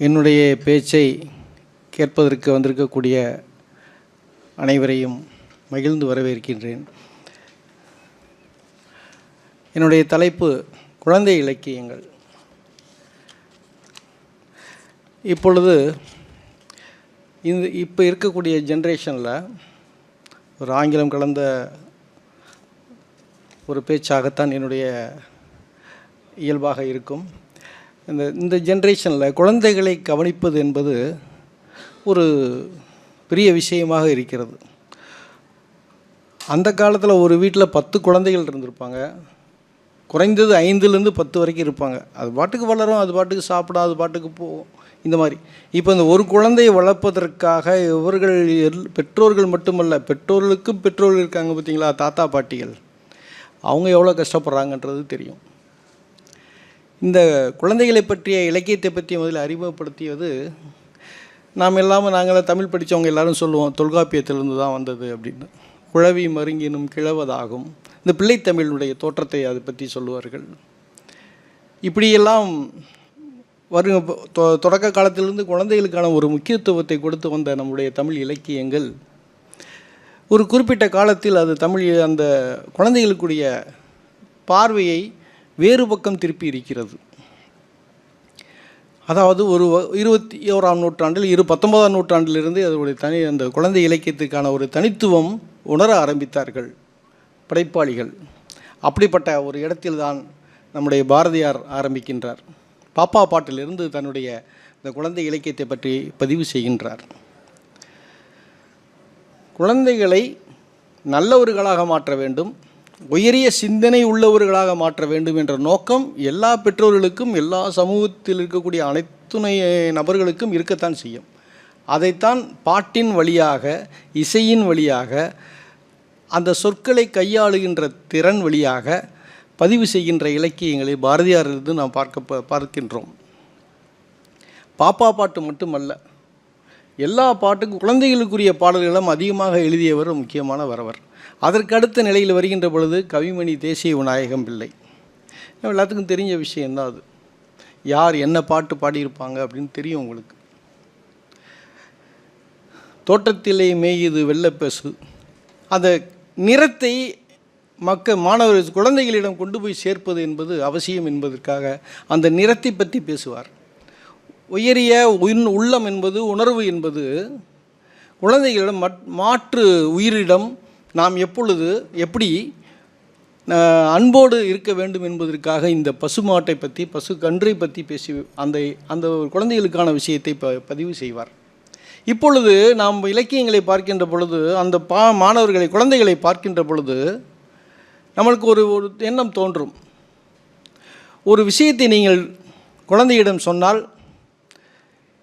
என்னுடைய பேச்சை கேட்பதற்கு வந்திருக்கக்கூடிய அனைவரையும் மகிழ்ந்து வரவேற்கின்றேன். என்னுடைய தலைப்பு குழந்தை இலக்கியங்கள். இப்பொழுது இப்போ இருக்கக்கூடிய ஜென்ரேஷனில் ஒரு ஆங்கிலம் கலந்த ஒரு பேச்சாகத்தான் என்னுடைய இயல்பாக இருக்கும். இந்த ஜென்ரேஷனில் குழந்தைகளை கவனிப்பது என்பது ஒரு பெரிய விஷயமாக இருக்கிறது. அந்த காலத்தில் ஒரு வீட்டில் 10 குழந்தைகள் இருந்திருப்பாங்க. குறைந்தது 5லேருந்து 10 வரைக்கும் இருப்பாங்க. அது பாட்டுக்கு வளரும், அது பாட்டுக்கு சாப்பிடும், அது பாட்டுக்கு போகும், இந்த மாதிரி. இப்போ இந்த ஒரு குழந்தையை வளர்ப்பதற்காக இவர்கள் பெற்றோர்கள் மட்டுமல்ல, பெற்றோர்களுக்கும் பெற்றோர்கள் இருக்காங்க பார்த்தீங்களா, தாத்தா பாட்டிகள், அவங்க எவ்வளோ கஷ்டப்படுறாங்கன்றது தெரியும். இந்த குழந்தைகளை பற்றிய இலக்கியத்தை பற்றி முதல்ல அறிமுகப்படுத்தியது நாம் எல்லாமே நாங்களாம் தமிழ் படித்தவங்க எல்லோரும் சொல்லுவோம், தொல்காப்பியத்திலிருந்து தான் வந்தது அப்படின்னு. குழவி மருங்கினும் கிழவதாகும், இந்த பிள்ளைத்தமிழுடைய தோற்றத்தை அதை பற்றி சொல்லுவார்கள். இப்படியெல்லாம் தொடக்க காலத்திலிருந்து குழந்தைகளுக்கான ஒரு முக்கியத்துவத்தை கொடுத்து வந்த நம்முடைய தமிழ் இலக்கியங்கள் ஒரு குறிப்பிட்ட காலத்தில் அது அந்த குழந்தைகளுக்குரிய பார்வையை வேறு பக்கம் திருப்பி இருக்கிறது. அதாவது ஒரு 21ஆம் நூற்றாண்டில் 19ஆம் நூற்றாண்டிலிருந்து அதனுடைய அந்த குழந்தை இலக்கியத்துக்கான ஒரு தனித்துவம் உணர ஆரம்பித்தார்கள் படைப்பாளிகள். அப்படிப்பட்ட ஒரு இடத்தில்தான் நம்முடைய பாரதியார் ஆரம்பிக்கின்றார். பாப்பா பாட்டிலிருந்து தன்னுடைய இந்த குழந்தை இலக்கியத்தை பற்றி பதிவு செய்கின்றார். குழந்தைகளை நல்லவர்களாக மாற்ற வேண்டும், உயரிய சிந்தனை உள்ளவர்களாக மாற்ற வேண்டும் என்ற நோக்கம் எல்லா பெற்றோர்களுக்கும் எல்லா சமூகத்தில் இருக்கக்கூடிய அனைத்துணை நபர்களுக்கும் இருக்கத்தான் செய்யும். அதைத்தான் பாட்டின் வழியாக, இசையின் வழியாக, அந்த சொற்களை கையாளுகின்ற திறன் வழியாக பதிவு செய்கின்ற இலக்கியங்களை பாரதியாரிலிருந்து நாம் பார்க்கின்றோம். பாப்பா பாட்டு மட்டுமல்ல, எல்லா பாட்டுக்கும் குழந்தைகளுக்குரிய பாடல்களும் அதிகமாக எழுதியவர் முக்கியமான வரவர். அதற்கு அடுத்த நிலையில் வருகின்ற பொழுது கவிமணி தேசிய விநாயகம் பிள்ளை. எல்லாத்துக்கும் தெரிஞ்ச விஷயந்தான் அது. யார் என்ன பாட்டு பாடியிருப்பாங்க அப்படின்னு தெரியும் உங்களுக்கு. தோட்டத்திலே மேயுது வெள்ளப்பசு, அந்த நிறத்தை மாணவர்கள் குழந்தைகளிடம் கொண்டு போய் சேர்ப்பது என்பது அவசியம் என்பதற்காக அந்த நிறத்தை பற்றி பேசுவார். உயரிய உள்ளம் என்பது, உணர்வு என்பது குழந்தைகளிடம் மாற்று உயிரிடம் நாம் எப்படி அன்போடு இருக்க வேண்டும் என்பதற்காக இந்த பசுமாட்டை பற்றி, பசு கன்றை பற்றி பேசி அந்த குழந்தைகளுக்கான விஷயத்தை பதிவு செய்வார். இப்பொழுது நாம் இலக்கியங்களை பார்க்கின்ற பொழுது, அந்த மாணவர்களை குழந்தைகளை பார்க்கின்ற பொழுது நம்மளுக்கு ஒரு எண்ணம் தோன்றும். ஒரு விஷயத்தை நீங்கள் குழந்தையிடம் சொன்னால்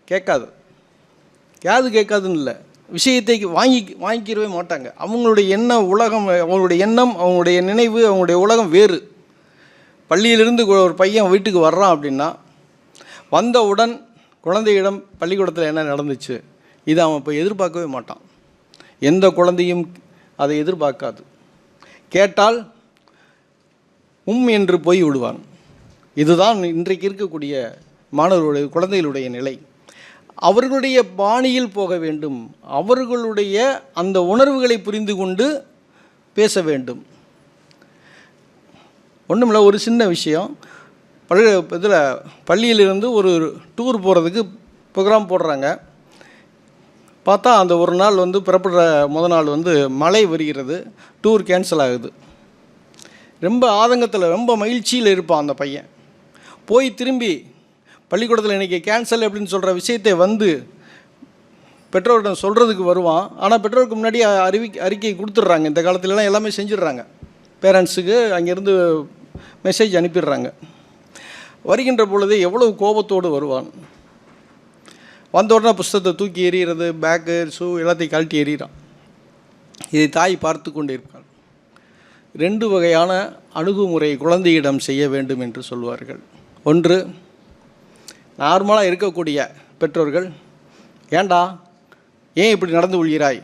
கேட்காதுன்னு இல்லை, விஷயத்தை வாங்கிக்கிறவே மாட்டாங்க. அவங்களுடைய உலகம், அவங்களுடைய எண்ணம், அவங்களுடைய நினைவு, அவங்களுடைய உலகம் வேறு. பள்ளியிலிருந்து ஒரு பையன் வீட்டுக்கு வர்றான் அப்படின்னா வந்தவுடன் குழந்தையிடம் பள்ளிக்கூடத்தில் என்ன நடந்துச்சு இதை அவன் இப்போ எதிர்பார்க்கவே மாட்டான். எந்த குழந்தையும் அதை எதிர்பார்க்காது. கேட்டால் என்று போய் விடுவான். இதுதான் இன்றைக்கு இருக்கக்கூடிய மாணவர்களுடைய குழந்தைகளுடைய நிலை. அவர்களுடைய பாணியில் போக வேண்டும், அவர்களுடைய அந்த உணர்வுகளை புரிந்து கொண்டு பேச வேண்டும். ஒன்றுமில்ல, ஒரு சின்ன விஷயம். இதில் பள்ளியிலிருந்து ஒரு டூர் போகிறதுக்கு ப்ரோக்ராம் போடுறாங்க. பார்த்தா அந்த ஒரு நாள் புறப்படுற நாள் மழை வருகிறது, டூர் கேன்சல் ஆகுது. ரொம்ப ஆதங்கத்தில், ரொம்ப மகிழ்ச்சியில் இருப்பான் அந்த பையன். போய் திரும்பி பள்ளிக்கூடத்தில் இன்றைக்கி கேன்சல் அப்படின்னு சொல்கிற விஷயத்தை பெற்றோரிடம் சொல்கிறதுக்கு வருவான். ஆனால் பெற்றோருக்கு முன்னாடி அறிக்கை கொடுத்துட்றாங்க. இந்த காலத்துலலாம் எல்லாமே செஞ்சிடுறாங்க. பேரண்ட்ஸுக்கு அங்கேருந்து மெசேஜ் அனுப்பிடுறாங்க. வருகின்ற பொழுது எவ்வளவு கோபத்தோடு வருவான். வந்த உடனே புஸ்தகத்தை தூக்கி எறிகிறது, பேக்கு ஷூ எல்லாத்தையும் கழட்டி எறிகிறான். இதை தாய் பார்த்து கொண்டு இருப்பாள். 2 வகையான அணுகுமுறை குழந்தையிடம் செய்ய வேண்டும் என்று சொல்வார்கள். ஒன்று, நார்மலாக இருக்கக்கூடிய பெற்றோர்கள், ஏண்டா ஏன் இப்படி நடந்து கொள்கிறாய்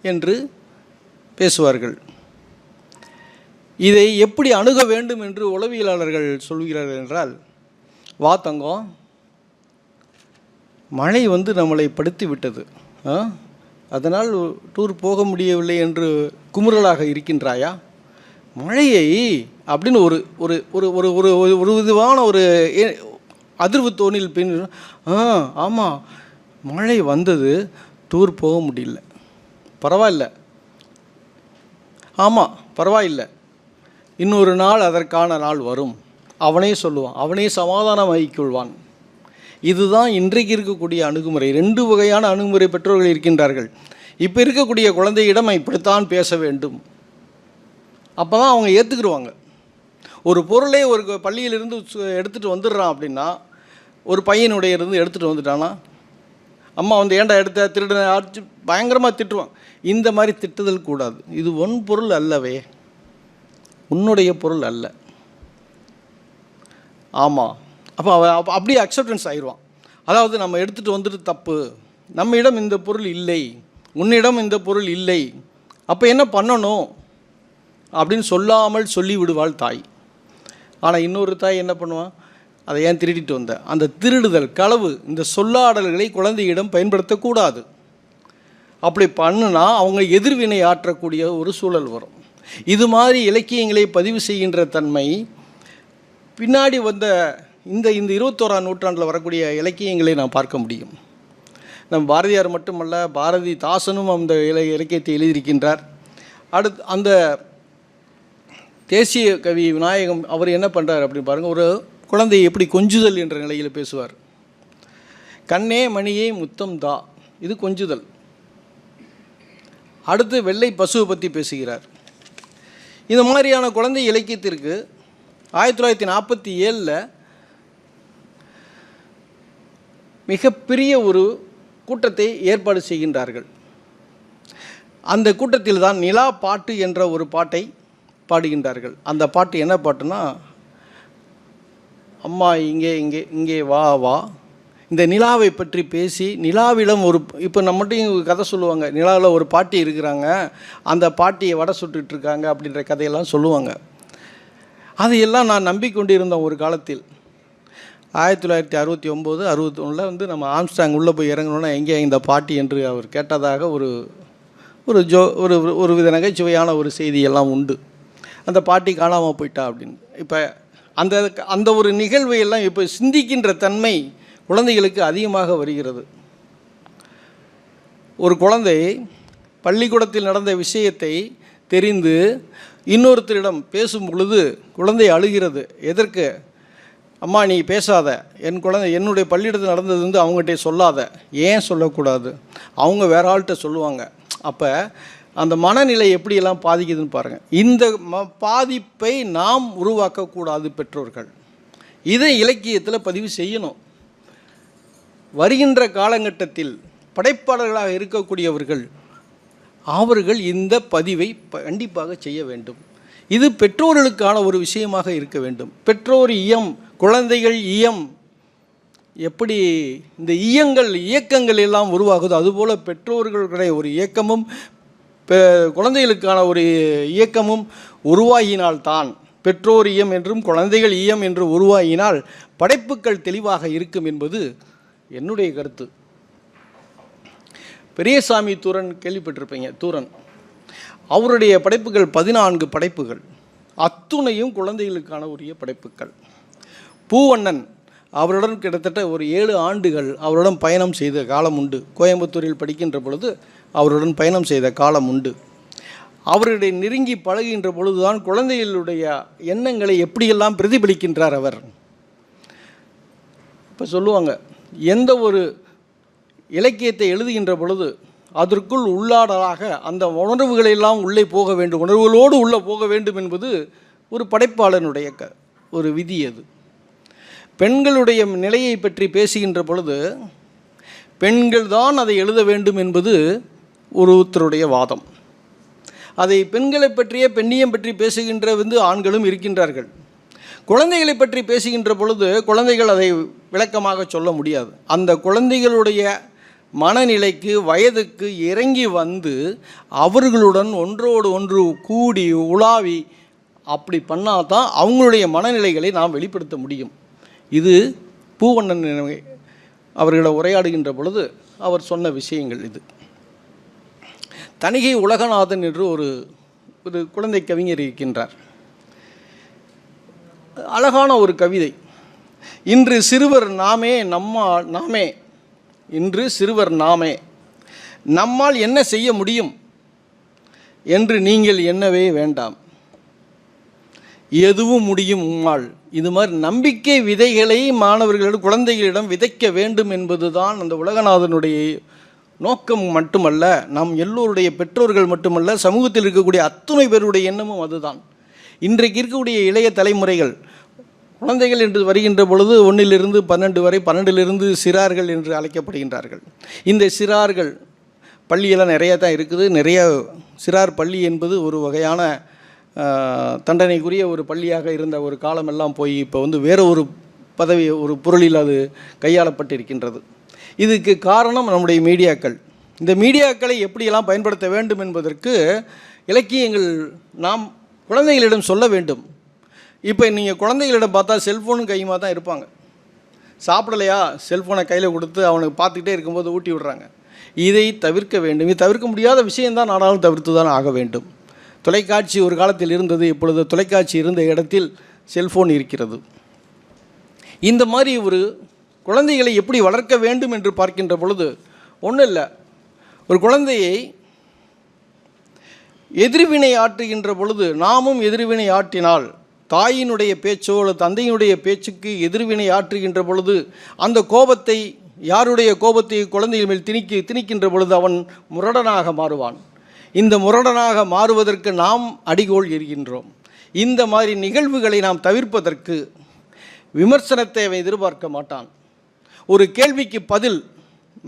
என்று பேசுவார்கள். இதை எப்படி அணுக வேண்டும் என்று உளவியலாளர்கள் சொல்கிறார்கள் என்றால், வா தங்கம், மழை வந்து நம்மளை படுத்தி விட்டது, அதனால் டூர் போக முடியவில்லை என்று குமுறலாக இருக்கின்றாயா? மழையை அப்படின்னு ஒரு ஒரு ஒரு ஒரு ஒரு ஒரு விதமான ஒரு அதிர்வு தோணில் பின், ஆமாம் மழை வந்தது, டூர் போக முடியல, பரவாயில்ல, ஆமாம் பரவாயில்லை, இன்னொரு நாள் அதற்கான நாள் வரும், அவனே சொல்லுவான், அவனே சமாதானமாகிக் கொள்வான். இதுதான் இன்றைக்கு இருக்கக்கூடிய அணுகுமுறை. 2 வகையான அணுகுமுறை பெற்றோர்கள் இருக்கின்றார்கள். இப்போ இருக்கக்கூடிய குழந்தையிடம் இப்படித்தான் பேச வேண்டும், அப்போ தான் அவங்க ஏற்றுக்குருவாங்க. ஒரு பொருளே ஒரு பள்ளியிலிருந்து எடுத்துகிட்டு வந்துடுறான் அப்படின்னா, ஒரு பையனுடைய இருந்து எடுத்துகிட்டு வந்துட்டான்னா, அம்மா வந்து ஏண்டா எடுத்த திருட அடிச்சு பயங்கரமாக திட்டுவான். இந்த மாதிரி திட்டுதல் கூடாது. இது உன் பொருள் அல்லவே, உன்னுடைய பொருள் அல்ல. ஆமாம், அப்போ அப்படியே அக்செப்டன்ஸ் ஆயிடுவான். அதாவது நம்ம எடுத்துகிட்டு வந்துட்டு தப்பு, நம்மிடம் இந்த பொருள் இல்லை, உன்னிடம் இந்த பொருள் இல்லை, அப்போ என்ன பண்ணணும் அப்படின்னு சொல்லாமல் சொல்லி விடுவாள் தாய். ஆனால் இன்னொரு தாய் என்ன பண்ணுவான், அதை ஏன் திருடிட்டு வந்த, அந்த திருடுதல், களவு, இந்த சொல்லாடல்களை குழந்தையிடம் பயன்படுத்தக்கூடாது. அப்படி பண்ணுனா அவங்க எதிர்வினை ஆற்றக்கூடிய ஒரு சூழல் வரும். இது மாதிரி இலக்கியங்களை பதிவு செய்கின்ற தன்மை பின்னாடி வந்த இந்த 21ஆம் நூற்றாண்டில் வரக்கூடிய இலக்கியங்களை நாம் பார்க்க முடியும். நம் பாரதியார் மட்டுமல்ல, பாரதிதாசனும் அந்த இலக்கியத்தை எழுதியிருக்கின்றார். அடுத்து அந்த தேசிய கவி விநாயகம் அவர் என்ன பண்ணுறார் அப்படின்னு பாருங்கள். ஒரு குழந்தையை எப்படி கொஞ்சுதல் என்ற நிலையில் பேசுவார். கண்ணே மணியே முத்தம் தா, இது கொஞ்சுதல். அடுத்து வெள்ளை பசுவை பற்றி பேசுகிறார். இந்த மாதிரியான குழந்தை இலக்கியத்திற்கு 1947 மிகப்பெரிய ஒரு கூட்டத்தை ஏற்பாடு செய்கின்றார்கள். அந்த கூட்டத்தில் தான் நிலா பாட்டு என்ற ஒரு பாட்டை பாடுகின்றார்கள். அந்த பாட்டு என்ன பாட்டுனா, அம்மா இங்கே இங்கே இங்கே வா வா, இந்த நிலாவை பற்றி பேசி நிலாவிடம் ஒரு, இப்போ நம்மகிட்டையும் கதை சொல்லுவாங்க, நிலாவில் ஒரு பாட்டி இருக்கிறாங்க, அந்த பாட்டியை வடை சுட்டுட்ருக்காங்க அப்படின்ற கதையெல்லாம் சொல்லுவாங்க. அதையெல்லாம் நான் நம்பிக்கொண்டிருந்தேன் ஒரு காலத்தில். 1969 61 வந்து நம்ம ஆம்ஸ்டாங் உள்ளே போய் இறங்கணுன்னா எங்கே இந்த பாட்டி என்று அவர் கேட்டதாக ஒரு ஒரு வித நகைச்சுவையான ஒரு செய்தியெல்லாம் உண்டு. அந்த பாட்டி காணாமல் போயிட்டா அப்படின்னு. இப்போ அந்த ஒரு நிகழ்வையெல்லாம் இப்போ சிந்திக்கின்ற தன்மை குழந்தைகளுக்கு அதிகமாக வருகிறது. ஒரு குழந்தை பள்ளிக்கூடத்தில் நடந்த விஷயத்தை தெரிந்து இன்னொருத்தரிடம் பேசும் பொழுது குழந்தை அழுகிறது. எதற்கு? அம்மா நீ பேசாத, என்னுடைய பள்ளியிடத்தில் நடந்தது வந்து அவங்ககிட்ட சொல்லாத. ஏன் சொல்லக்கூடாது? அவங்க வேற ஆள்கிட்ட சொல்லுவாங்க. அப்போ அந்த மனநிலை எப்படியெல்லாம் பாதிக்குதுன்னு பாருங்கள். இந்த பாதிப்பை நாம் உருவாக்கக்கூடாது பெற்றோர்கள். இதை இலக்கியத்தில் பதிவு செய்யணும். வருகின்ற காலகட்டத்தில் படைப்பாளர்களாக இருக்கக்கூடியவர்கள் அவர்கள் இந்த பதிவை கண்டிப்பாக செய்ய வேண்டும். இது பெற்றோர்களுக்கான ஒரு விஷயமாக இருக்க வேண்டும். பெற்றோர் இயம், குழந்தைகள் இயம், எப்படி இந்த இயக்கங்கள் எல்லாம் உருவாகுதோ அதுபோல் பெற்றோர்களுடைய ஒரு இயக்கமும் குழந்தைகளுக்கான ஒரு இயக்கமும் உருவாகினால்தான், பெற்றோர் இயம் என்றும் குழந்தைகள் இயம் என்று உருவாகினால் படைப்புகள் தெளிவாக இருக்கும் என்பது என்னுடைய கருத்து. பெரியசாமி தூரன் கேள்விப்பட்டிருப்பீங்க. தூரன் அவருடைய படைப்புகள் 14 படைப்புகள், அத்துணையும் குழந்தைகளுக்கான உரிய படைப்புகள். பூவண்ணன் அவருடன் கிட்டத்தட்ட ஒரு 7 ஆண்டுகள் அவருடன் பயணம் செய்த காலம் உண்டு. கோயம்புத்தூரில் படிக்கின்ற பொழுது அவருடன் பயணம் செய்த காலம் உண்டு. அவருடைய நெருங்கி பழகுகின்ற பொழுதுதான் குழந்தைகளுடைய எண்ணங்களை எப்படியெல்லாம் பிரதிபலிக்கின்றார் அவர். இப்போ சொல்லுவாங்க, எந்த ஒரு இலக்கியத்தை எழுதுகின்ற பொழுது அதற்குள் உள்ளாடலாக அந்த உணர்வுகளெல்லாம் உள்ளே போக வேண்டும், உணர்வுகளோடு உள்ளே போக வேண்டும் என்பது ஒரு படைப்பாளனுடைய ஒரு விதி. அது பெண்களுடைய நிலையை பற்றி பேசுகின்ற பொழுது பெண்கள் தான் அதை எழுத வேண்டும் என்பது ஒருத்தருடைய வாதம். அதை பெண்களை பற்றிய பெண்ணியம் பற்றி பேசுகின்ற ஆண்களும் இருக்கின்றார்கள். குழந்தைகளை பற்றி பேசுகின்ற பொழுது குழந்தைகள் அதை விளக்கமாக சொல்ல முடியாது. அந்த குழந்தைகளுடைய மனநிலைக்கு வயதுக்கு இறங்கி வந்து அவர்களுடன் ஒன்றோடு ஒன்று கூடி உலாவி அப்படி பண்ணால் தான் அவங்களுடைய மனநிலைகளை நாம் வெளிப்படுத்த முடியும். இது பூவண்ணன் அவர்களிடம் உரையாடுகின்ற பொழுது அவர் சொன்ன விஷயங்கள் இது. தணிகை உலகநாதன் என்று ஒரு குழந்தை கவிஞர் இருக்கின்றார். அழகான ஒரு கவிதை. இன்று சிறுவர் நாமே நாமே இன்று சிறுவர் நாமே நம்மால் என்ன செய்ய முடியும் என்று நீங்கள் எண்ணவே வேண்டாம், எதுவும் முடியும் உம்மால். இது மாதிரி நம்பிக்கை விதைகளை மாணவர்களிடம் குழந்தைகளிடம் விதைக்க வேண்டும் என்பதுதான் அந்த உலகநாதனுடைய நோக்கம் மட்டுமல்ல, நம் எல்லோருடைய பெற்றோர்கள் மட்டுமல்ல, சமூகத்தில் இருக்கக்கூடிய அத்துணை பேருடைய எண்ணமும் அதுதான். இன்றைக்கு இருக்கக்கூடிய இளைய தலைமுறைகள் குழந்தைகள் என்று வருகின்ற பொழுது 1லிருந்து 12 வரை, 12லிருந்து சிறார்கள் என்று அழைக்கப்படுகின்றார்கள். இந்த சிறார்கள் பள்ளியெல்லாம் நிறையா தான் இருக்குது. நிறைய சிறார் பள்ளி என்பது ஒரு வகையான தண்டனைக்குரிய ஒரு பள்ளியாக இருந்த ஒரு காலமெல்லாம் போய் இப்போ வேறு ஒரு பதவி ஒரு பொருளில் அது கையாளப்பட்டிருக்கின்றது. இதுக்கு காரணம் நம்முடைய மீடியாக்கள். இந்த மீடியாக்களை எப்படியெல்லாம் பயன்படுத்த வேண்டும் என்பதற்கு இலக்கியங்கள் நாம் குழந்தைகளிடம் சொல்ல வேண்டும். இப்போ நீங்கள் குழந்தைகளிடம் பார்த்தா செல்ஃபோனும் கையுமா தான் இருப்பாங்க. சாப்பிடலையா செல்ஃபோனை கையில் கொடுத்து அவனுக்கு பார்த்துக்கிட்டே இருக்கும்போது ஊட்டி விடுறாங்க. இதை தவிர்க்க வேண்டும். இது தவிர்க்க முடியாத விஷயம்தான், ஆனாலும் தவிர்த்து தான் ஆக வேண்டும். தொலைக்காட்சி ஒரு காலத்தில் இருந்தது, இப்பொழுது தொலைக்காட்சி இருந்த இடத்தில் செல்ஃபோன் இருக்கிறது. இந்த மாதிரி ஒரு குழந்தைகளை எப்படி வளர்க்க வேண்டும் என்று பார்க்கின்ற பொழுது ஒன்றும் இல்லை, ஒரு குழந்தையை எதிர்வினை ஆற்றுகின்ற பொழுது நாமும் எதிர்வினை ஆற்றினால், தாயினுடைய பேச்சோ அல்லது தந்தையினுடைய பேச்சுக்கு எதிர்வினை ஆற்றுகின்ற பொழுது அந்த கோபத்தை, யாருடைய கோபத்தை குழந்தைகள் மேல் திணிக்கின்ற பொழுது அவன் முரடனாக மாறுவான். இந்த முரடனாக மாறுவதற்கு நாம் அடிகோல் எறிகின்றோம். இந்த மாதிரி நிகழ்வுகளை நாம் தவிர்ப்பதற்கு விமர்சனத்தை அவன் எதிர்பார்க்க மாட்டான். ஒரு கேள்விக்கு பதில்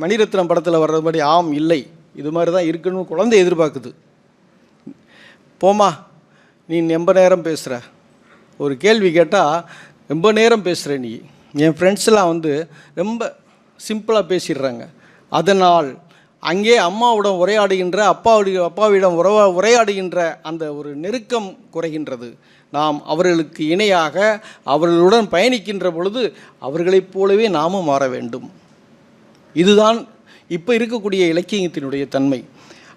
மணிரத்னம் படத்தில் வர்றது மாதிரி ஆம் இல்லை இது மாதிரி தான் இருக்குன்னு குழந்தை எதிர்பார்க்குது. போமா நீ ரொம்ப நேரம் பேசுகிற, ஒரு கேள்வி கேட்டால் ரொம்ப நேரம் பேசுகிற நீ. என் ஃப்ரெண்ட்ஸ்லாம் ரொம்ப சிம்பிளாக பேசிடுறாங்க. அதனால் அங்கே அம்மாவுடன் உரையாடுகின்ற அப்பாவிடம் உரையாடுகின்ற அந்த ஒரு நெருக்கம் குறைகின்றது. நாம் அவர்களுக்கு இணையாக அவர்களுடன் பயணிக்கின்ற பொழுது அவர்களைப் போலவே நாமும் மாற வேண்டும். இதுதான் இப்போ இருக்கக்கூடிய இலக்கியத்தினுடைய தன்மை.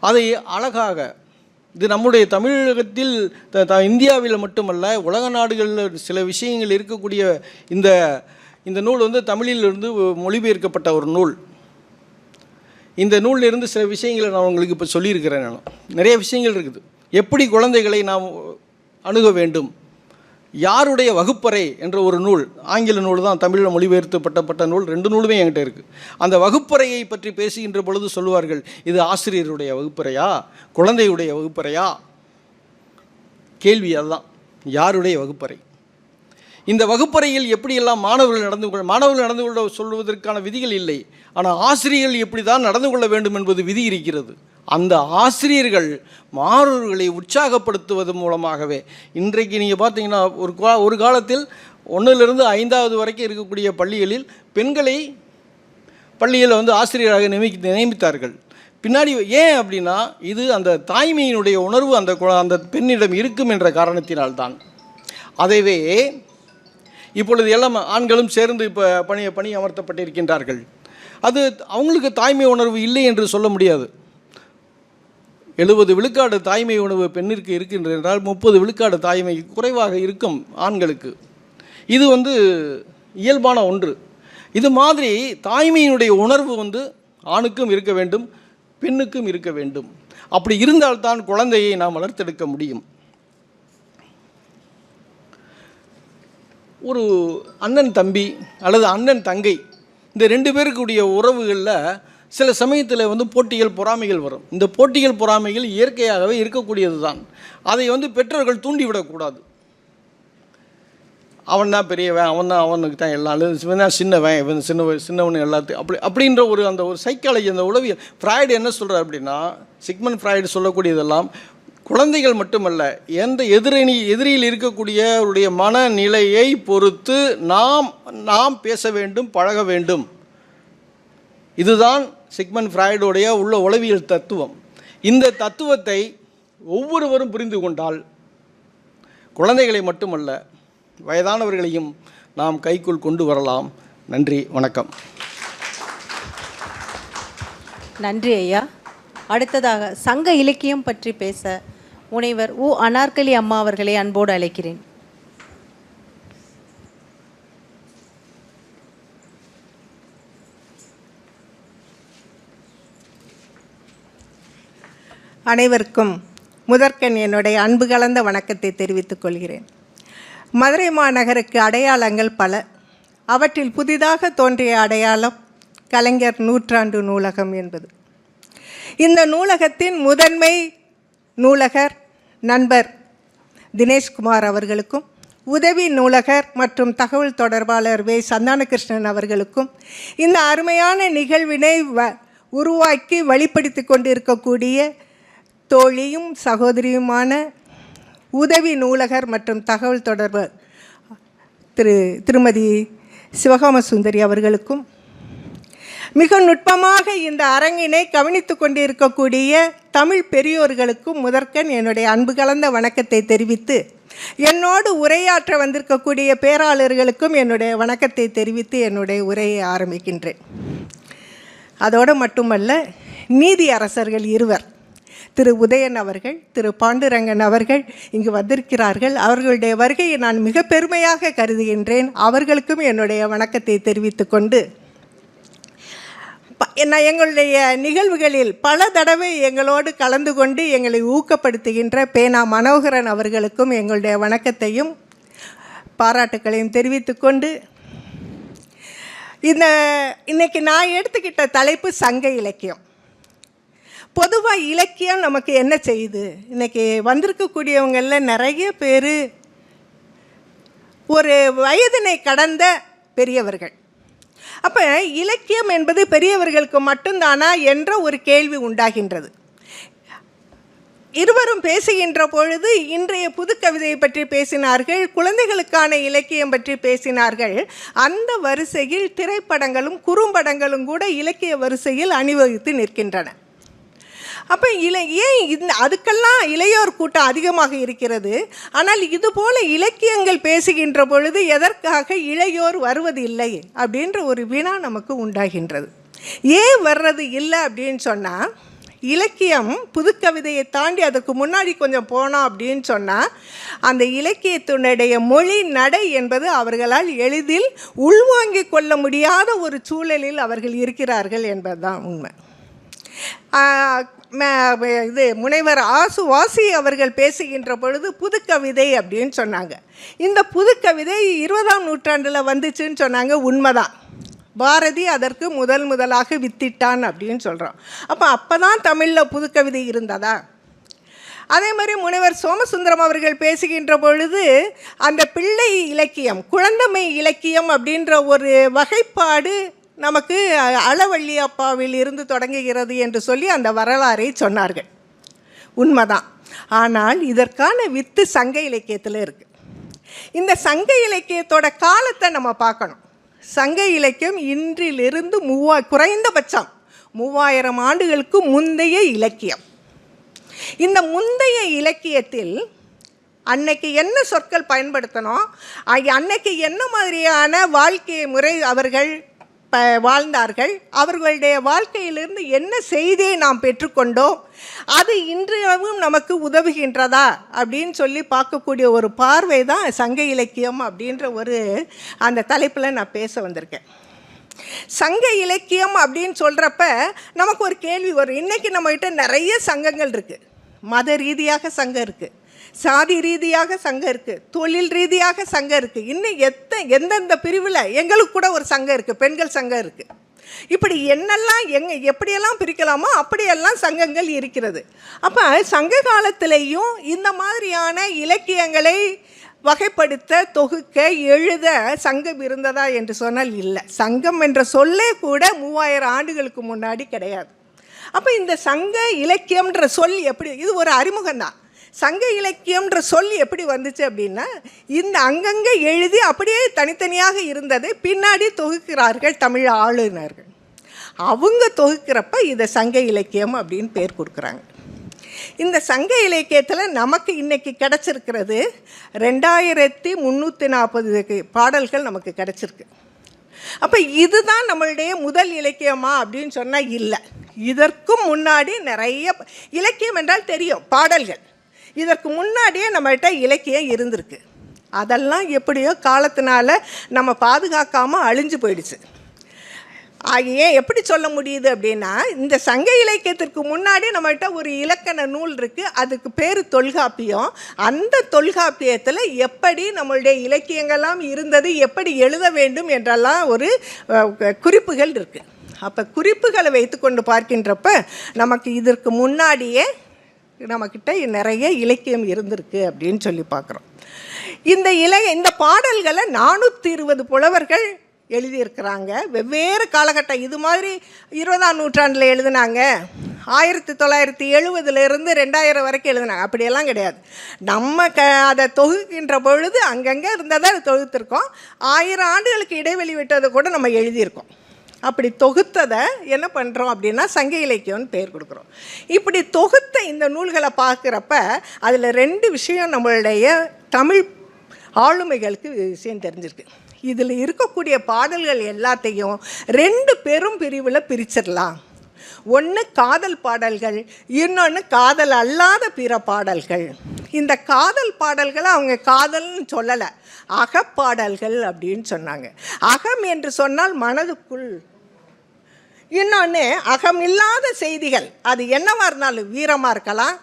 அதை அழகாக இது நம்முடைய தமிழகத்தில் இந்தியாவில் மட்டுமல்ல உலக நாடுகளில் சில விஷயங்கள் இருக்கக்கூடிய இந்த நூல் தமிழிலிருந்து மொழிபெயர்க்கப்பட்ட ஒரு நூல். இந்த நூலிலிருந்து சில விஷயங்களை நான் உங்களுக்கு இப்போ சொல்லியிருக்கிறேன். நிறைய விஷயங்கள் இருக்குது. எப்படி குழந்தைகளை நாம் அணுக வேண்டும், யாருடைய வகுப்பறை என்ற ஒரு நூல், ஆங்கில நூல் தான், தமிழில் மொழிபெயர்க்கப்பட்ட நூல். 2 நூலுமே என்கிட்ட இருக்குது. அந்த வகுப்பறையை பற்றி பேசுகின்ற பொழுது சொல்லுவார்கள், இது ஆசிரியருடைய வகுப்பறையா குழந்தையுடைய வகுப்பறையா? கேள்வி அதுதான், யாருடைய வகுப்பறை? இந்த வகுப்பறையில் எப்படியெல்லாம் மாணவர்கள் நடந்து கொள்ள சொல்வதற்கான விதிகள் இல்லை. ஆனால் ஆசிரியர்கள் எப்படி தான் நடந்து கொள்ள வேண்டும் என்பது விதி இருக்கிறது. அந்த ஆசிரியர்கள் மாணவர்களை உற்சாகப்படுத்துவது மூலமாகவே இன்றைக்கு நீங்கள் பார்த்தீங்கன்னா ஒரு காலத்தில் 1லிருந்து 5வது வரைக்கும் இருக்கக்கூடிய பள்ளிகளில் பெண்களை பள்ளியில் ஆசிரியராக நியமித்தார்கள். பின்னாடி ஏன் அப்படின்னா இது அந்த தாய்மையினுடைய உணர்வு அந்த பெண்ணிடம் இருக்கும் என்ற காரணத்தினால்தான். அதைவே இப்பொழுது எல்லாம் ஆண்களும் சேர்ந்து இப்போ பணி அமர்த்தப்பட்டிருக்கின்றார்கள். அது அவங்களுக்கு தாய்மை உணர்வு இல்லை என்று சொல்ல முடியாது. 70 விழுக்காடு தாய்மை உணர்வு பெண்ணிற்கு இருக்கின்றது என்றால் 30 விழுக்காடு தாய்மை குறைவாக இருக்கும் ஆண்களுக்கு. இது இயல்பான ஒன்று. இது மாதிரி தாய்மையினுடைய உணர்வு ஆணுக்கும் இருக்க வேண்டும், பெண்ணுக்கும் இருக்க வேண்டும். அப்படி இருந்தால்தான் குழந்தையை நாம் வளர்த்தெடுக்க முடியும். ஒரு அண்ணன் தம்பி அல்லது அண்ணன் தங்கை, இந்த 2 பேருக்குடைய உறவுகளில் சில சமயத்தில் போட்டிகள் பொறாமைகள் வரும். இந்த போட்டிகள் பொறாமைகள் இயற்கையாகவே இருக்கக்கூடியது தான். அதை பெற்றோர்கள் தூண்டிவிடக்கூடாது. அவன் தான் பெரியவன், அவனுக்கு தான் எல்லாம், இவன் தான் சின்னவன், இவன் சின்னவன் எல்லாத்தையும் அப்படின்ற அந்த ஒரு சைக்காலஜி, அந்த உளவியல். ஃப்ராய்டு என்ன சொல்கிறார் அப்படின்னா, சிக்மண்ட் ஃப்ராய்டு சொல்லக்கூடியதெல்லாம் குழந்தைகள் மட்டுமல்ல, எந்த எதிரியில் இருக்கக்கூடியவருடைய மனநிலையை பொறுத்து நாம் பேச வேண்டும், பழக வேண்டும். இதுதான் சிக்மண்ட் ஃப்ராய்டுடைய உள்ள உளவியல் தத்துவம். இந்த தத்துவத்தை ஒவ்வொருவரும் புரிந்து கொண்டால் குழந்தைகளை மட்டுமல்ல வயதானவர்களையும் நாம் கைக்குள் கொண்டு வரலாம். நன்றி, வணக்கம். நன்றி ஐயா. அடுத்ததாக சங்க இலக்கியம் பற்றி பேச முனைவர் உ. அனார்கலி அம்மா அவர்களை அன்போடு அழைக்கிறேன். அனைவருக்கும் முதற்கண் என்னுடைய அன்பு கலந்த வணக்கத்தை தெரிவித்துக் கொள்கிறேன். மதுரை மாநகருக்கு அடையாளங்கள் பல. அவற்றில் புதிதாக தோன்றிய அடையாளம் கலைஞர் நூற்றாண்டு நூலகம் என்பது. இந்த நூலகத்தின் முதன்மை நூலகர் நண்பர் தினேஷ்குமார் அவர்களுக்கும், உதவி நூலகர் மற்றும் தகவல் தொடர்பாளர் வே. சந்தானகிருஷ்ணன் அவர்களுக்கும் இந்த அருமையான நிகழ்வினை உருவாக்கி வழிப்படுத்தி கொண்டிருக்கக்கூடிய தோழியும் சகோதரியுமான உதவி நூலகர் மற்றும் தகவல் தொடர்பு திருமதி சிவகாம சுந்தரி அவர்களுக்கும், மிக நுட்பமாக இந்த அரங்கினை கவனித்து கொண்டிருக்கக்கூடிய தமிழ் பெரியோர்களுக்கும் முதற்கண் என்னுடைய அன்பு கலந்த வணக்கத்தை தெரிவித்து, என்னோடு உரையாற்ற வந்திருக்கக்கூடிய பேராளர்களுக்கும் என்னுடைய வணக்கத்தை தெரிவித்து என்னுடைய உரையை ஆரம்பிக்கின்றேன். அதோடு மட்டுமல்ல, நீதி அரசர்கள் இருவர், திரு உதயன் அவர்கள், திரு பாண்டுரங்கன் அவர்கள் இங்கு வந்திருக்கிறார்கள். அவர்களுடைய வருகையை நான் மிக பெருமையாக கருதுகின்றேன். அவர்களுக்கும் என்னுடைய வணக்கத்தை தெரிவித்து கொண்டு, எங்களுடைய நிகழ்வுகளில் பல தடவை எங்களோடு கலந்து கொண்டு எங்களை ஊக்கப்படுத்துகின்ற பேனா மனோகரன் அவர்களுக்கும் எங்களுடைய வணக்கத்தையும் பாராட்டுக்களையும் தெரிவித்து கொண்டு, இன்னைக்கு நான் எடுத்துக்கிட்ட தலைப்பு சங்க இலக்கியம். பொதுவாக இலக்கியம் நமக்கு என்ன செய்யுது? இன்றைக்கி வந்திருக்கக்கூடியவங்களில் நிறைய பேர் ஒரு வயதினை கடந்த பெரியவர்கள். அப்போ இலக்கியம் என்பது பெரியவர்களுக்கு மட்டும்தானா என்ற ஒரு கேள்வி உண்டாகின்றது. இருவரும் பேசுகின்ற பொழுது இன்றைய புதுக்கவிதையை பற்றி பேசினார்கள், குழந்தைகளுக்கான இலக்கியம் பற்றி பேசினார்கள். அந்த வரிசையில் திரைப்படங்களும் குறும்படங்களும் கூட இலக்கிய வரிசையில் அணிவகுத்து நிற்கின்றன. அப்போ ஏன் அதுக்கெல்லாம் இளையோர் கூட்டம் அதிகமாக இருக்கிறது. ஆனால் இதுபோல் இலக்கியங்கள் பேசுகின்ற பொழுது எதற்காக இளையோர் வருவது இல்லை அப்படின்ற ஒரு வினா நமக்கு உண்டாகின்றது. ஏன் வர்றது இல்லை அப்படின்னு சொன்னால், இலக்கியம் புதுக்கவிதையை தாண்டி அதுக்கு முன்னாடி கொஞ்சம் போனோம் அப்படின்னு சொன்னால், அந்த இலக்கியத்தினுடைய மொழி நடை என்பது அவர்களால் எளிதில் உள்வாங்கிக் கொள்ள முடியாத ஒரு சூழலில் அவர்கள் இருக்கிறார்கள் என்பதுதான் உண்மை. முனைவர் ஆசு வாசி அவர்கள் பேசுகின்ற பொழுது புதுக்கவிதை அப்படின்னு சொன்னாங்க. இந்த புதுக்கவிதை 20ஆம் நூற்றாண்டில் வந்துச்சுன்னு சொன்னாங்க. உண்மைதான். பாரதி அதற்கு முதலாக வித்திட்டான் அப்படின்னு சொல்கிறோம். அப்போ தான் தமிழில் புதுக்கவிதை இருந்ததா? அதே மாதிரி முனைவர் சோமசுந்தரம் அவர்கள் பேசுகின்ற பொழுது அந்த பிள்ளை இலக்கியம், குழந்தமை இலக்கியம் அப்படின்ற ஒரு வகைப்பாடு நமக்கு அளவள்ளி அப்பாவில் இருந்து தொடங்குகிறது என்று சொல்லி அந்த வரலாறை சொன்னார்கள். உண்மைதான். ஆனால் இதற்கான வித்து சங்க இலக்கியத்தில் இருக்குது. இந்த சங்க இலக்கியத்தோட காலத்தை நம்ம பார்க்கணும். சங்க இலக்கியம் இன்றிலிருந்து குறைந்தபட்சம் 3000 ஆண்டுகளுக்கு முந்தைய இலக்கியம். இந்த முந்தைய இலக்கியத்தில் அன்னைக்கு என்ன சொற்கள் பயன்படுத்தணும், அன்னைக்கு என்ன மாதிரியான வாழ்க்கை முறை அவர்கள் வாழ்ந்தார்கள், அவர்களுடைய வாழ்க்கையிலிருந்து என்ன செய்தியை நாம் பெற்றுக்கொண்டோம், அது இன்றையும் நமக்கு உதவுகின்றதா அப்படின்னு சொல்லி பார்க்கக்கூடிய ஒரு பார்வை தான் சங்க இலக்கியம் அப்படின்ற ஒரு அந்த தலைப்பில் நான் பேச வந்திருக்கேன். சங்க இலக்கியம் அப்படின்னு சொல்கிறப்ப நமக்கு ஒரு கேள்வி வரும். இன்றைக்கி நம்மகிட்ட நிறைய சங்கங்கள் இருக்குது. மத ரீதியாக சங்கம் இருக்குது, சாதி ரீதியாக சங்கம் இருக்குது, தொழில் ரீதியாக சங்கம் இருக்குது. இன்னும் எந்தெந்த பிரிவில் எங்களுக்கு கூட ஒரு சங்கம் இருக்குது, பெண்கள் சங்கம் இருக்குது. இப்படி என்னெல்லாம் எப்படியெல்லாம் பிரிக்கலாமோ அப்படியெல்லாம் சங்கங்கள் இருக்கிறது. அப்போ சங்க காலத்திலேயும் இந்த மாதிரியான இலக்கியங்களை வகைப்படுத்த, தொகுக்க, எழுத சங்கம் இருந்ததா என்று சொன்னால் இல்லை. சங்கம் என்ற சொல்லே கூட 3000 ஆண்டுகளுக்கு முன்னாடி கிடையாது. அப்போ இந்த சங்க இலக்கியம்ன்ற சொல் எப்படி, இது ஒரு அறிமுகம்தான். சங்க இலக்கியம்ன்ற சொல் எப்படி வந்துச்சு அப்படின்னா, இந்த அங்கங்கே எழுதி அப்படியே தனித்தனியாக இருந்ததை பின்னாடி தொகுக்கிறார்கள் தமிழ் ஆளுநர்கள். அவங்க தொகுக்கிறப்ப இதை சங்க இலக்கியம் அப்படின்னு பேர் கொடுக்குறாங்க. இந்த சங்க இலக்கியத்தில் நமக்கு இன்றைக்கி கிடச்சிருக்கிறது 2340 பாடல்கள் நமக்கு கிடச்சிருக்கு. அப்போ இதுதான் நம்மளுடைய முதல் இலக்கியமா அப்படின்னு சொன்னால் இல்லை. இதற்கும் முன்னாடி நிறைய இலக்கியம் என்றால் தெரியும், பாடல்கள். இதற்கு முன்னாடியே நம்மள்கிட்ட இலக்கியம் இருந்திருக்கு. அதெல்லாம் எப்படியோ காலத்தினால நம்ம பாதுகாக்காமல் அழிஞ்சு போயிடுச்சு. ஏன் எப்படி சொல்ல முடியுது அப்படின்னா, இந்த சங்க இலக்கியத்திற்கு முன்னாடி நம்மகிட்ட ஒரு இலக்கண நூல் இருக்குது, அதுக்கு பேர் தொல்காப்பியம். அந்த தொல்காப்பியத்தில் எப்படி நம்மளுடைய இலக்கியங்கள்லாம் இருந்தது, எப்படி எழுத வேண்டும் என்றெல்லாம் ஒரு குறிப்புகள் இருக்குது. அப்போ குறிப்புகளை வைத்து கொண்டு பார்க்கின்றப்ப நமக்கு இதற்கு முன்னாடியே நம்மக்கிட்ட நிறைய இலக்கியம் இருந்திருக்கு அப்படின்னு சொல்லி பார்க்குறோம். இந்த பாடல்களை 420 புலவர்கள் எழுதியிருக்கிறாங்க. வெவ்வேறு காலகட்டம், இது மாதிரி 20ஆம் நூற்றாண்டில் எழுதினாங்க, 1970 2000 வரைக்கும் எழுதினாங்க, அப்படியெல்லாம் கிடையாது. நம்ம அதை தொகுக்கின்ற பொழுது அங்கங்கே இருந்ததை தொகுத்திருக்கோம். 1000 ஆண்டுகளுக்கு இடைவெளி விட்டதை கூட நம்ம எழுதியிருக்கோம். அப்படி தொகுத்ததை என்ன பண்ணுறோம் அப்படின்னா சங்க இலக்கியம்னு பேர் கொடுக்குறோம். இப்படி தொகுத்த இந்த நூல்களை பார்க்குறப்ப அதில் 2 விஷயம் நம்மளுடைய தமிழ் ஆளுமைகளுக்கு விஷயம் தெரிஞ்சிருக்கு. இதில் இருக்கக்கூடிய பாடல்கள் எல்லாத்தையும் 2 பெரும் பிரிவில் பிரிச்சிடலாம். ஒன்று காதல் பாடல்கள், இன்னொன்று காதல் அல்லாத பிற பாடல்கள். இந்த காதல் பாடல்களை அவங்க காதல்னு சொல்லலை, அகப்பாடல்கள் அப்படின்னு சொன்னாங்க. அகம் என்று சொன்னால் மனதுக்குள். இன்னொன்று அகம் இல்லாத செய்திகள், அது என்னவாக இருந்தாலும், வீரமாக இருக்கலாம்,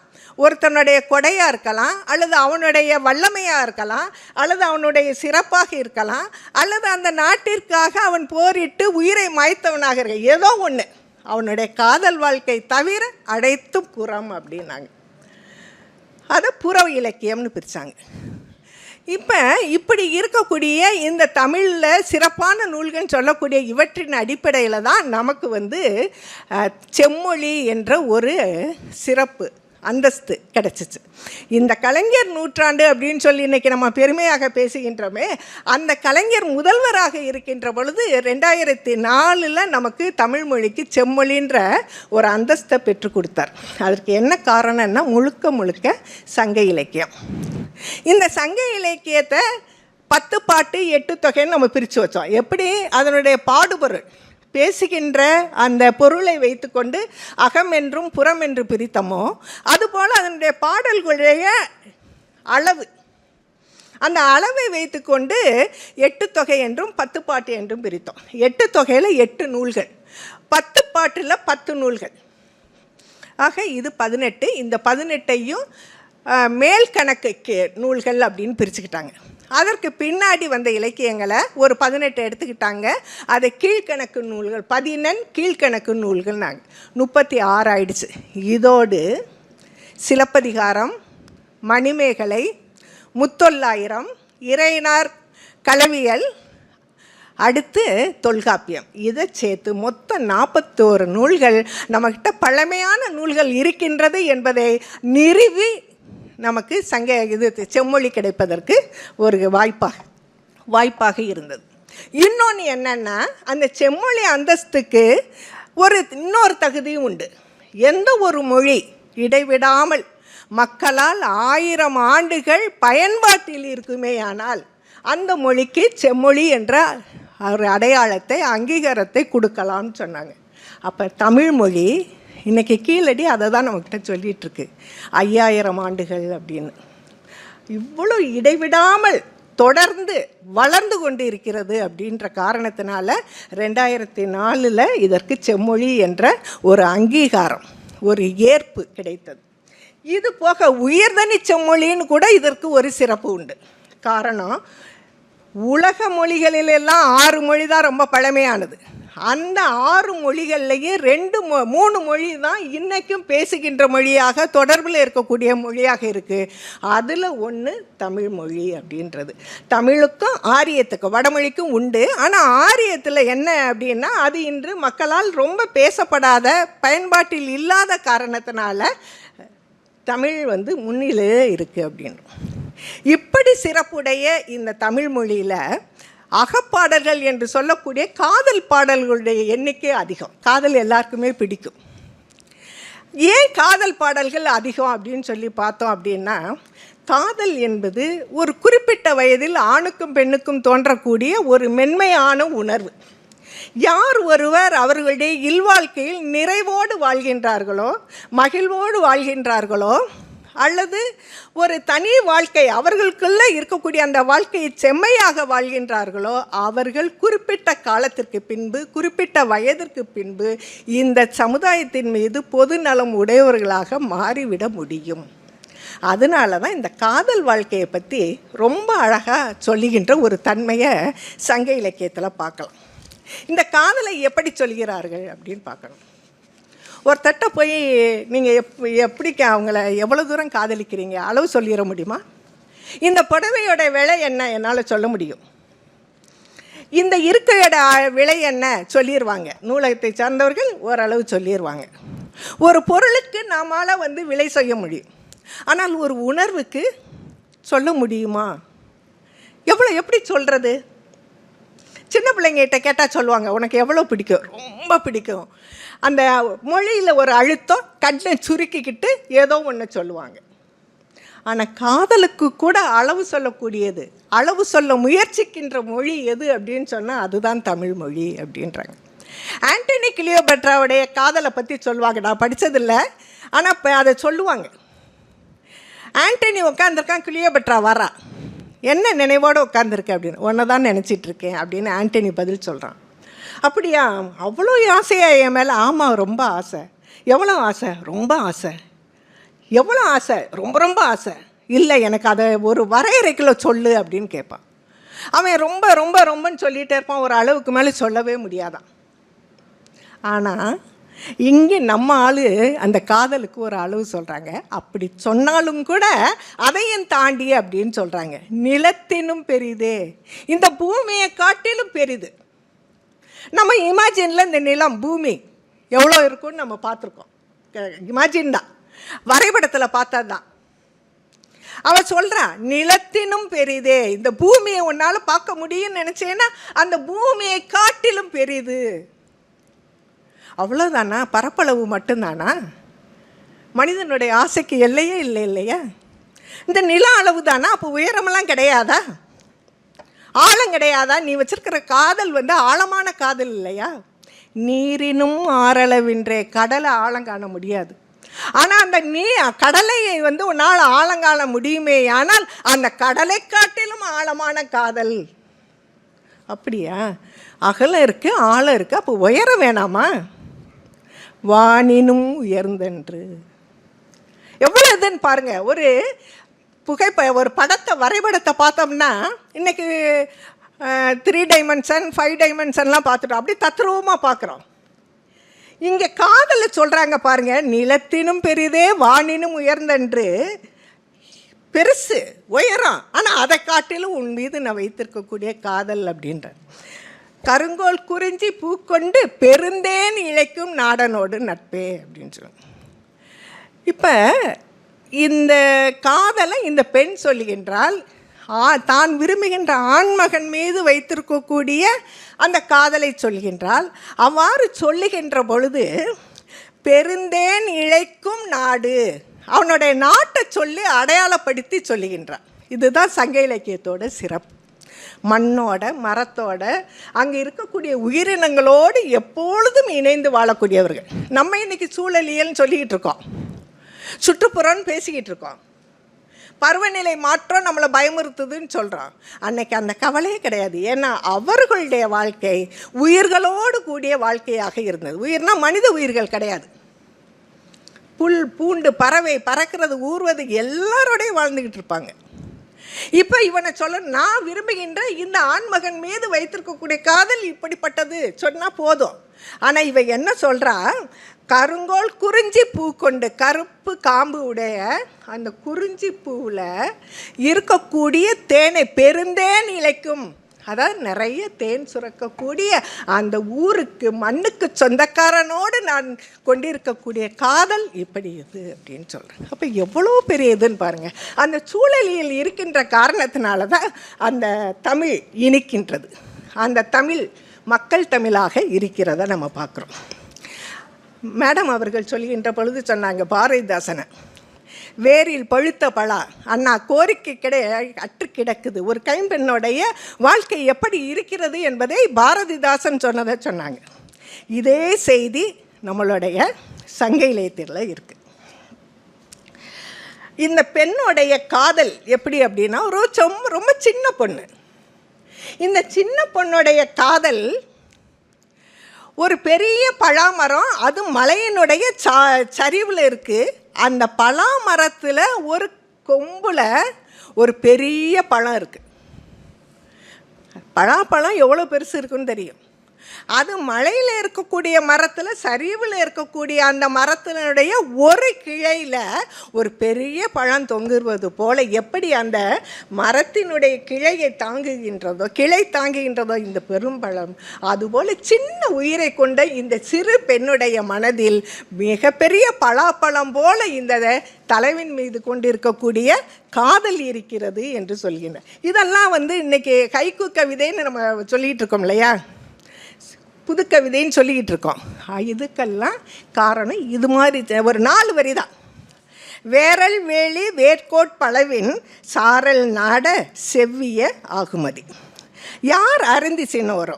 ஒருத்தனுடைய கொடையாக இருக்கலாம், அல்லது அவனுடைய வல்லமையாக இருக்கலாம், அல்லது அவனுடைய சிறப்பாக இருக்கலாம், அல்லது அந்த நாட்டிற்காக அவன் போரிட்டு உயிரை மாய்த்தவனாக இருக்க, ஏதோ ஒன்று. அவனுடைய காதல் வாழ்க்கை தவிர அனைத்தும் புறம் அப்படின்னாங்க. அதை புற இலக்கியம்னு பிரித்தாங்க. இப்போ இப்படி இருக்கக்கூடிய இந்த தமிழில் சிறப்பான நூல்கள்னு சொல்லக்கூடிய இவற்றின் அடிப்படையில் தான் நமக்கு செம்மொழி என்ற ஒரு சிறப்பு அந்தஸ்து கிடச்சிச்சு. இந்த கலைஞர் நூற்றாண்டு அப்படின்னு சொல்லி இன்றைக்கி நம்ம பெருமையாக பேசுகின்றோமே, அந்த கலைஞர் முதல்வராக இருக்கின்ற பொழுது 2004 நமக்கு தமிழ் மொழிக்கு செம்மொழின்ற ஒரு அந்தஸ்தை பெற்றுக் கொடுத்தார். அதற்கு என்ன காரணம்னா முழுக்க சங்க இலக்கியம். இந்த சங்க இலக்கியத்தை 10 பாட்டு 8 தொகைன்னு நம்ம பிரித்து வச்சோம். எப்படி அதனுடைய பாடுபொருள் பேசுகின்ற அந்த பொருளை வைத்துக்கொண்டு அகம் என்றும் புறம் என்று பிரித்தமோ, அதுபோல் அதனுடைய பாடல்களுடைய அளவு, அந்த அளவை வைத்துக்கொண்டு 8 தொகை என்றும் 10 பாட்டு என்றும் பிரித்தோம். 8 தொகையில் 8 நூல்கள், 10 பாட்டில் 10 நூல்கள். ஆக இது 18. இந்த 18ஐயும் மேல் கணக்கு நூல்கள் அப்படின்னு பிரிச்சுக்கிட்டாங்க. அதற்கு பின்னாடி வந்த இலக்கியங்களை ஒரு 18 எடுத்துக்கிட்டாங்க. அதை கீழ்கணக்கு நூல்கள், 11 கீழ்கணக்கு நூல்கள் நாங்கள் 36 ஆயிடுச்சு. இதோடு சிலப்பதிகாரம், மணிமேகலை, முத்தொள்ளாயிரம், இறையினார் களவியல், அடுத்து தொல்காப்பியம், இதை சேர்த்து மொத்தம் 41 நூல்கள் நம்மக்கிட்ட பழமையான நூல்கள் இருக்கின்றது என்பதை நிறுவி நமக்கு செம்மொழி கிடைப்பதற்கு ஒரு வாய்ப்பாக இருந்தது. இன்னொன்று என்னென்னா, அந்த செம்மொழி அந்தஸ்துக்கு இன்னொரு தகுதியும் உண்டு. எந்த ஒரு மொழி இடைவிடாமல் மக்களால் 1000 ஆண்டுகள் பயன்பாட்டில் இருக்குமேயானால் அந்த மொழிக்கு செம்மொழி என்ற ஒரு அடையாளத்தை, அங்கீகாரத்தை கொடுக்கலாம்னு சொன்னாங்க. அப்போ தமிழ் மொழி இன்றைக்கி கீழடி அதை தான் நம்மக்கிட்ட சொல்லிகிட்ருக்கு, 5000 ஆண்டுகள் அப்படின்னு. இவ்வளோ இடைவிடாமல் தொடர்ந்து வளர்ந்து கொண்டு இருக்கிறது அப்படின்ற காரணத்தினால 2004 இதற்கு செம்மொழி என்ற ஒரு அங்கீகாரம், ஒரு ஏற்பு கிடைத்தது. இது போக உயர்தனி செம்மொழின்னு கூட இதற்கு ஒரு சிறப்பு உண்டு. காரணம், உலக மொழிகளிலெல்லாம் 6 மொழி தான் ரொம்ப பழமையானது. அந்த 6 மொழிகள்லேயே 3 மொழி தான் இன்றைக்கும் பேசுகின்ற மொழியாக, தொடர்பில் இருக்கக்கூடிய மொழியாக இருக்குது. அதில் ஒன்று தமிழ் மொழி அப்படின்றது. தமிழுக்கும் ஆரியத்துக்கும் வடமொழிக்கும் உண்டு. ஆனால் ஆரியத்தில் என்ன அப்படின்னா, அது இன்று மக்களால் ரொம்ப பேசப்படாத, பயன்பாட்டில் இல்லாத காரணத்தினால தமிழ் வந்து முன்னிலையே இருக்குது அப்படின்னு. இப்படி சிறப்புடைய இந்த தமிழ் மொழியில் அகப்பாடல்கள் என்று சொல்லக்கூடிய காதல் பாடல்களுடைய எண்ணிக்கை அதிகம். காதல் எல்லாருக்குமே பிடிக்கும். ஏன் காதல் பாடல்கள் அதிகம் அப்படின்னு சொல்லி பார்த்தோம் அப்படின்னா, காதல் என்பது ஒரு குறிப்பிட்ட வயதில் ஆணுக்கும் பெண்ணுக்கும் தோன்றக்கூடிய ஒரு மென்மையான உணர்வு. யார் ஒருவர் அவர்களுடைய இல்வாழ்க்கையில் நிறைவோடு வாழ்கின்றார்களோ, மகிழ்வோடு வாழ்கின்றார்களோ, அல்லது ஒரு தனி வாழ்க்கை அவர்களுக்குள்ளே இருக்கக்கூடிய அந்த வாழ்க்கையை செம்மையாக வாழ்கின்றார்களோ, அவர்கள் குறிப்பிட்ட காலத்திற்கு பின்பு, குறிப்பிட்ட வயதிற்கு பின்பு இந்த சமுதாயத்தின் மீது பொது நலம் உடையவர்களாக மாறிவிட முடியும். அதனால தான் இந்த காதல் வாழ்க்கையை பற்றி ரொம்ப அழகாக சொல்லுகின்ற ஒரு தன்மையை சங்க இலக்கியத்தில் பார்க்கலாம். இந்த காதலை எப்படி சொல்கிறார்கள் அப்படின்னு பார்க்கணும். ஒருத்தட்ட போய் நீங்கள் எப்படி அவங்கள எவ்வளோ தூரம் காதலிக்கிறீங்க அளவு சொல்லிட முடியுமா? இந்த புடவையோட விலை என்ன என்னால் சொல்ல முடியும். இந்த இருக்கையோட விலை என்ன சொல்லிடுவாங்க. நூலகத்தை சார்ந்தவர்கள் ஓரளவு சொல்லிடுவாங்க. ஒரு பொருளுக்கு நாமால் வந்து விலை செய்ய முடியும். ஆனால் ஒரு உணர்வுக்கு சொல்ல முடியுமா? எப்படி சொல்கிறது? சின்ன பிள்ளைங்கிட்ட கேட்டால் சொல்லுவாங்க, உனக்கு எவ்வளோ பிடிக்கும், ரொம்ப பிடிக்கும். அந்த மொழியில் ஒரு அழுத்தம், கண்ணை சுருக்கிக்கிட்டு ஏதோ ஒன்று சொல்லுவாங்க. ஆனால் காதலுக்கு கூட அளவு சொல்லக்கூடியது, அளவு சொல்ல முயற்சிக்கின்ற மொழி எது அப்படின்னு சொன்னால் அதுதான் தமிழ் மொழி அப்படின்றாங்க. ஆண்டனி கிளியோபட்ராவுடைய காதலை பற்றி சொல்லுவாங்க. நான் படித்ததில்லை, ஆனால் இப்போ அதை சொல்லுவாங்க. ஆண்டனி உட்காந்துருக்கான், கிளியோபட்ரா வரா. என்ன நினைவோடு உட்காந்துருக்கேன் அப்படின்னு. ஒன்றை தான் நினச்சிட்ருக்கேன் அப்படின்னு ஆண்டனி பதில் சொல்கிறான். அப்படியா, அவ்வளோ ஆசையாக என் மேலே? ஆமாம், ரொம்ப ஆசை. எவ்வளோ ஆசை? ரொம்ப ஆசை. எவ்வளோ ஆசை? ரொம்ப ரொம்ப ஆசை. இல்லை, எனக்கு அதை ஒரு வரையறைக்குள்ள சொல்லு அப்படின்னு கேட்பான். அவன் ரொம்ப ரொம்ப ரொம்பன்னு சொல்லிகிட்டே இருப்பான். ஒரு அளவுக்கு மேலே சொல்லவே முடியாதான். ஆனால் இங்கே நம்ம ஆள் அந்த காதலுக்கு ஒரு அளவு சொல்கிறாங்க. அப்படி சொன்னாலும் கூட அதையும் தாண்டி அப்படின்னு சொல்கிறாங்க. நிலத்தினும் பெரிதே, இந்த பூமியை காட்டிலும் பெரிது. நம்ம இமேஜினில் இந்த நிலம் பூமி எவ்வளோ இருக்குன்னு நம்ம பார்த்துருக்கோம். இமேஜின் தான், வரைபடத்தில் பார்த்தா தான். அவன் சொல்கிறான், நிலத்தினும் பெரிதே, இந்த பூமியை உன்னால் பார்க்க முடியும்னு நினச்சேன்னா அந்த பூமியை காட்டிலும் பெரிது. அவ்வளோதானா? பரப்பளவு மட்டும்தானா? மனிதனுடைய ஆசைக்கு எல்லையே இல்லை இல்லையா? இந்த நில அளவு தானா? அப்போ உயரமெல்லாம் கிடையாதா? ஆழம் கிடையாதா? நீ வச்சிருக்கிற காதல் வந்து ஆழமான காதல் இல்லையா? நீரினும் ஆறளவின்றே, கடலை ஆழம் காண முடியாது. ஆனால் அந்த கடலையை வந்து உன்னால் ஆழங்காண முடியுமே, ஆனால் அந்த கடலை காட்டிலும் ஆழமான காதல். அப்படியா? அகலம் இருக்குது, ஆழம் இருக்குது, அப்போ உயரம் வேணாமா? வானினும் உயர்ந்தன்று. எவ்வளோ இதுன்னு பாருங்கள். ஒரு படத்தை, வரைபடத்தை பார்த்தோம்னா இன்றைக்கி 3 டைமென்ஷன் 5 டைமென்ஷன்லாம் பார்த்துட்டோம். அப்படி தத்ரூபமாக பார்க்குறோம். இங்கே காதலில் சொல்கிறாங்க பாருங்கள், நிலத்தினும் பெரிதே வானினும் உயர்ந்தன்று. பெருசு, உயரம், ஆனால் அதை காட்டிலும் உன் மீது நான் வைத்திருக்கக்கூடிய காதல் அப்படின்ற. கருங்கோல் குறிஞ்சி பூக்கொண்டு பெருந்தேன் இழைக்கும் நாடனோடு நட்பே அப்படின்னு சொல்லுவாங்க. இப்போ இந்த காதலை இந்த பெண் சொல்லுகின்றால், தான் விரும்புகின்ற ஆண்மகன் மீது வைத்திருக்கக்கூடிய அந்த காதலை சொல்கின்றால். அவ்வாறு சொல்லுகின்ற பொழுது பெருந்தேன் இழைக்கும் நாடு, அவனுடைய நாட்டை சொல்லி அடையாளப்படுத்தி சொல்லுகின்றான். இதுதான் சங்க இலக்கியத்தோட சிறப்பு. மண்ணோட, மரத்தோட, அங்கே இருக்கக்கூடிய உயிரினங்களோடு எப்பொழுதும் இணைந்து வாழக்கூடியவர்கள். நம்ம இன்றைக்கி சூழலியல்னு சொல்லிக்கிட்டு இருக்கோம், சுற்றுப்புறம்னு பேசிக்கிட்டு இருக்கோம், பருவநிலை மாற்றம் நம்மளை பயமுறுத்துதுன்னு சொல்கிறோம். அன்னைக்கு அந்த கவலையே கிடையாது. ஏன்னா அவர்களுடைய வாழ்க்கை உயிர்களோடு கூடிய வாழ்க்கையாக இருந்தது. உயிர்னா மனித உயிர்கள் கிடையாது. புல் பூண்டு பறவை பறக்கிறது ஊர்வது எல்லாரோடையும் வாழ்ந்துக்கிட்டு இருப்பாங்க. இப்போ இவனை சொல்ல, நான் விரும்புகின்ற இந்த ஆண்மகன் மீது வைத்திருக்கக்கூடிய காதல் இப்படிப்பட்டது சொன்னால் போதும். ஆனால் இவன் என்ன சொல்கிறா, கருங்கோல் குறிஞ்சி பூ கொண்டு, கருப்பு காம்பு உடைய அந்த குறிஞ்சி பூவில் இருக்கக்கூடிய தேனை பெருந்தேன் இழைக்கும் அதாவது நிறைய தேன் சுரக்கக்கூடிய அந்த ஊருக்கு மண்ணுக்கு சொந்தக்காரனோடு நான் கொண்டிருக்கக்கூடிய காதல் இப்படி இது அப்படின்னு சொல்கிறேன். அப்போ எவ்வளோ பெரிய இதுன்னு பாருங்கள். அந்த சூழலில் இருக்கின்ற காரணத்தினால தான் அந்த தமிழ் இனிக்கின்றது, அந்த தமிழ் மக்கள் தமிழாக இருக்கிறத நம்ம பார்க்குறோம். மேடம் அவர்கள் சொல்கின்ற பொழுது சொன்னாங்க பாரதிதாசனை, வேரில் பழுத்த பழா அண்ணா கோரிக்கை அற்று கிடக்குது, ஒரு கைம்பெண்ணுடைய வாழ்க்கை எப்படி இருக்கிறது என்பதை பாரதிதாசன் சொன்னதை சொன்னாங்க. இதே செய்தி நம்மளுடைய சங்க இலக்கியத்தில் இருக்குது. இந்த பெண்ணுடைய காதல் எப்படி அப்படின்னா, ரொம்ப சின்ன பொண்ணு. இந்த சின்ன பொண்ணுடைய காதல் ஒரு பெரிய பலாமரம், அது மலையினுடைய சரிவில் இருக்குது. அந்த பலாமரத்தில் ஒரு கொம்பில் ஒரு பெரிய பழம் இருக்குது. பலாப்பழம் எவ்வளோ பெருசு இருக்குன்னு தெரியும். அது மலையில் இருக்கக்கூடிய மரத்தில், சரிவில் இருக்கக்கூடிய அந்த மரத்தினுடைய ஒரு கிளையில் ஒரு பெரிய பழம் தொங்குவது போல எப்படி அந்த மரத்தினுடைய கிளை தாங்குகின்றதோ இந்த பெரும்பழம், அதுபோல் சின்ன உயிரை கொண்ட இந்த சிறு பெண்ணுடைய மனதில் மிகப்பெரிய பலாப்பழம் போல இந்த தலைவின் மீது கொண்டிருக்கக்கூடிய காதல் இருக்கிறது என்று சொல்கின்றனர். இதெல்லாம் இன்றைக்கி ஹைக்கூ கவிதைன்னு நம்ம சொல்லிகிட்டு இருக்கோம் இல்லையா, புதுக்கவிதைன்னு சொல்லிக்கிட்டு இருக்கோம். இதுக்கெல்லாம் காரணம் இது மாதிரி ஒரு 4 வரி தான். வேரல் வேலி வேர்க்கோட் பழவின் சாரல் நாட செவ்விய ஆகுமதி. யார் அருந்தி சின்னோரோ